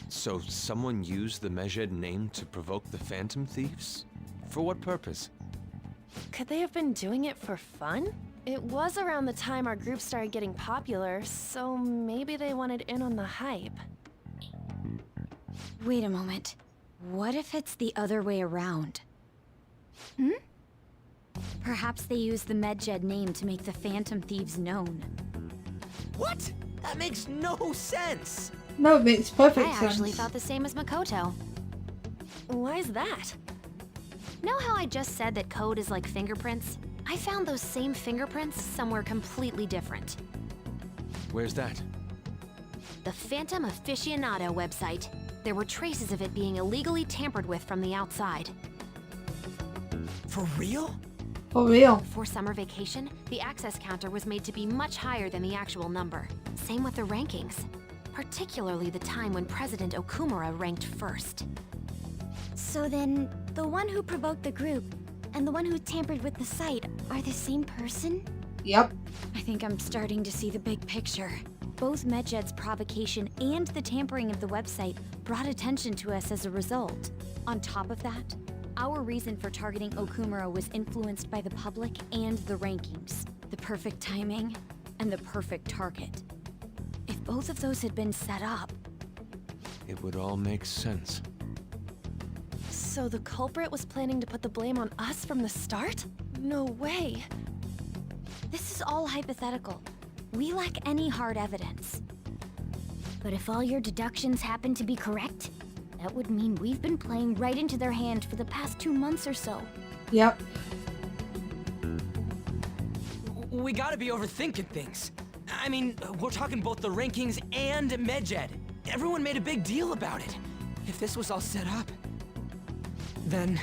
So someone used the Medjed name to provoke the Phantom Thieves? For what purpose? Could they have been doing it for fun? It was around the time our group started getting popular, so maybe they wanted in on the hype. Wait a moment. What if it's the other way around? Perhaps they used the Medjed name to make the Phantom Thieves known. What? That makes no sense! No, it makes perfect I sense. actually thought the same as Makoto. Why is that? Know how I just said that code is like fingerprints? I found those same fingerprints somewhere completely different. Where's that? The Phantom Aficionado website. There were traces of it being illegally tampered with from the outside. For real? For real. For summer vacation, the access counter was made to be much higher than the actual number. Same with the rankings. Particularly the time when President Okumura ranked first. So then, the one who provoked the group and the one who tampered with the site are the same person? Yep. I think I'm starting to see the big picture. Both Medjed's provocation and the tampering of the website brought attention to us as a result. On top of that, our reason for targeting Okumura was influenced by the public and the rankings. The perfect timing and the perfect target. If both of those had been set up... It would all make sense. So the culprit was planning to put the blame on us from the start? No way. This is all hypothetical. We lack any hard evidence. But if all your deductions happen to be correct, that would mean we've been playing right into their hand for the past 2 months or so. Yep. We gotta be overthinking things. I mean, we're talking both the rankings and Medjed. Everyone made a big deal about it. If this was all set up, then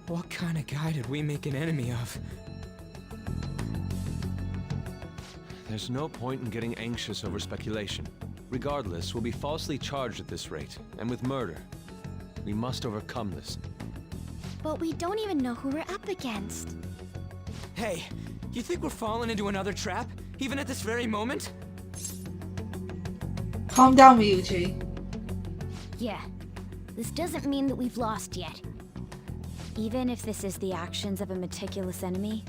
what kind of guy did we make an enemy of? There's no point in getting anxious over speculation. Regardless, we'll be falsely charged at this rate, and with murder. We must overcome this. But we don't even know who we're up against. Hey, you think we're falling into another trap, even at this very moment? Calm down, Ryuji. Yeah, this doesn't mean that we've lost yet. Even if this is the actions of a meticulous enemy,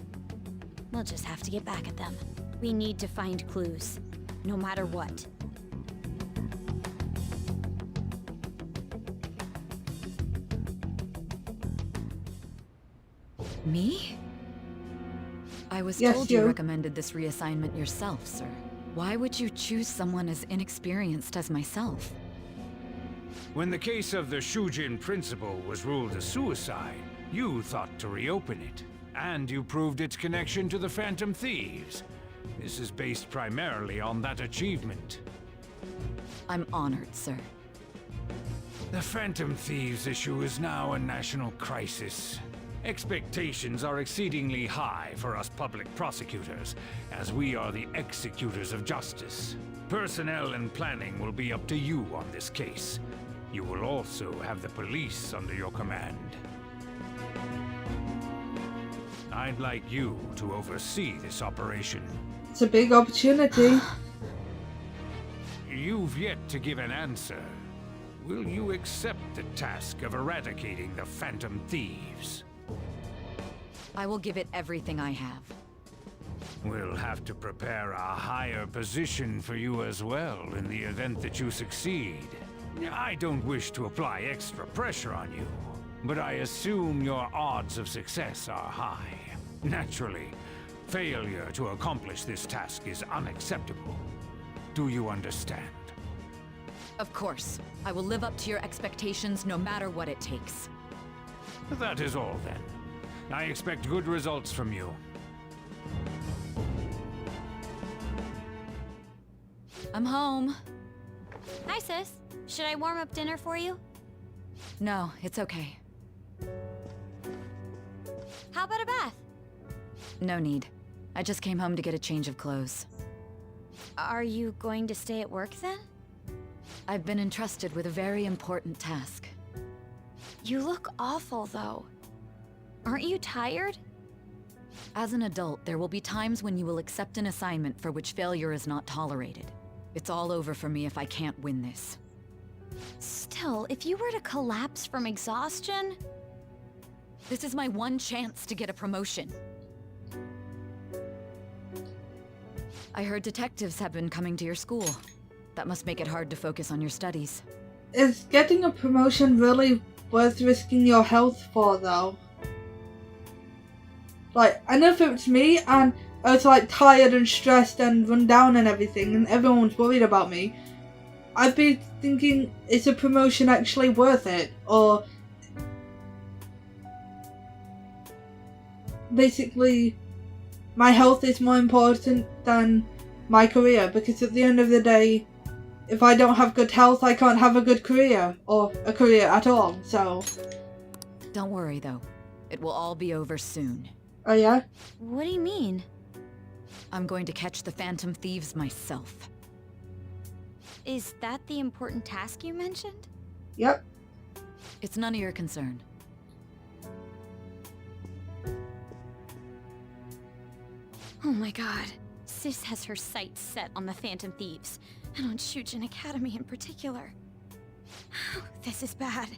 we'll just have to get back at them. We need to find clues, no matter what. Me? I was Yes, told you you. recommended this reassignment yourself, sir. Why would you choose someone as inexperienced as myself? When the case of the Shujin principal was ruled a suicide, you thought to reopen it. And you proved its connection to the Phantom Thieves. This is based primarily on that achievement. I'm honored, sir. The Phantom Thieves issue is now a national crisis. Expectations are exceedingly high for us public prosecutors, as we are the executors of justice. Personnel and planning will be up to you on this case. You will also have the police under your command. I'd like you to oversee this operation. It's a big opportunity. You've yet to give an answer. Will you accept the task of eradicating the Phantom Thieves? I will give it everything I have. We'll have to prepare a higher position for you as well in the event that you succeed. I don't wish to apply extra pressure on you, but I assume your odds of success are high. Naturally, failure to accomplish this task is unacceptable. Do you understand? Of course. I will live up to your expectations no matter what it takes. That is all then. I expect good results from you. I'm home. Hi, sis. Should I warm up dinner for you? No, it's okay. How about a bath? No need. I just came home to get a change of clothes. Are you going to stay at work then? I've been entrusted with a very important task. You look awful, though. Aren't you tired? As an adult, there will be times when you will accept an assignment for which failure is not tolerated. It's all over for me if I can't win this. Still, if you were to collapse from exhaustion... This is my one chance to get a promotion. I heard detectives have been coming to your school. That must make it hard to focus on your studies. Is getting a promotion really worth risking your health for, though? Like, I know if it was me and I was like tired and stressed and run down and everything and everyone was worried about me, I'd be thinking, is a promotion actually worth it? Or basically, my health is more important than my career, because at the end of the day, if I don't have good health, I can't have a good career, or a career at all, so... Don't worry, though. It will all be over soon. Oh yeah? What do you mean? I'm going to catch the Phantom Thieves myself. Is that the important task you mentioned? Yep. It's none of your concern. Oh my god. Sis has her sights set on the Phantom Thieves, and on Shujin Academy in particular. This is bad.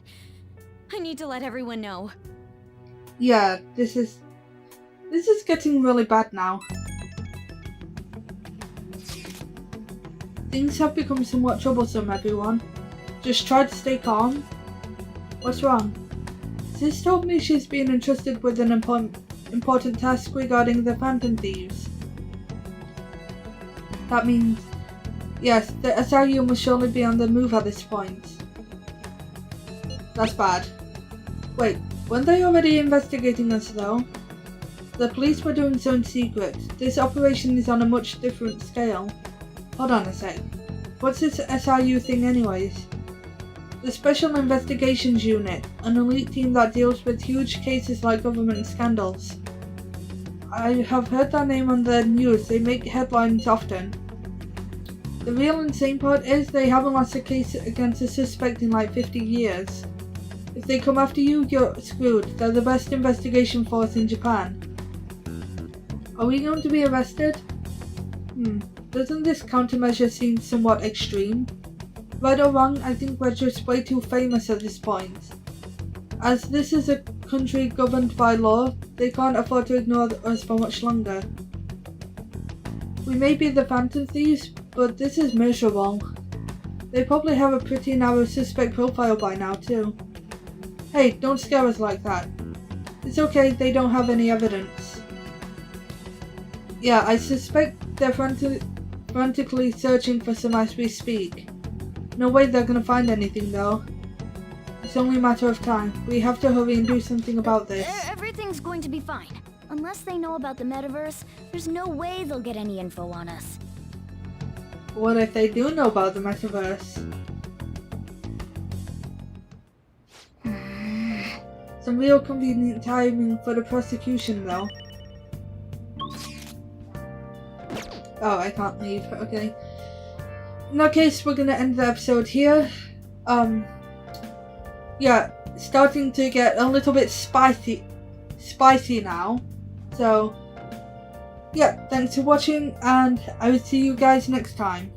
I need to let everyone know. Yeah, this is getting really bad now. Things have become somewhat troublesome, everyone. Just try to stay calm. What's wrong? Sis told me she's been entrusted with an important task regarding the Phantom Thieves. That means, yes, the SRU must surely be on the move at this point. That's bad. Wait, weren't they already investigating us though? The police were doing so in secret. This operation is on a much different scale. Hold on a sec. What's this SRU thing anyways? The Special Investigations Unit, an elite team that deals with huge cases like government scandals. I have heard that name on the news. They make headlines often. The real insane part is they haven't lost a case against a suspect in like 50 years. If they come after you, you're screwed. They're the best investigation force in Japan. Are we going to be arrested? Doesn't this countermeasure seem somewhat extreme? Right or wrong, I think we're just way too famous at this point. As this is a country governed by law, they can't afford to ignore us for much longer. We may be the Phantom Thieves, but this is miserable. They probably have a pretty narrow suspect profile by now too. Hey, don't scare us like that. It's okay, they don't have any evidence. Yeah, I suspect they're frantically searching for some as we speak. No way they're gonna find anything though. It's only a matter of time. We have to hurry and do something about this. Everything's going to be fine. Unless they know about the metaverse, there's no way they'll get any info on us. What if they do know about the metaverse? Some real convenient timing for the prosecution though. Oh, I can't leave. Okay. In that case, we're gonna end the episode here. yeah, starting to get a little bit spicy now. So yeah, thanks for watching, and I will see you guys next time.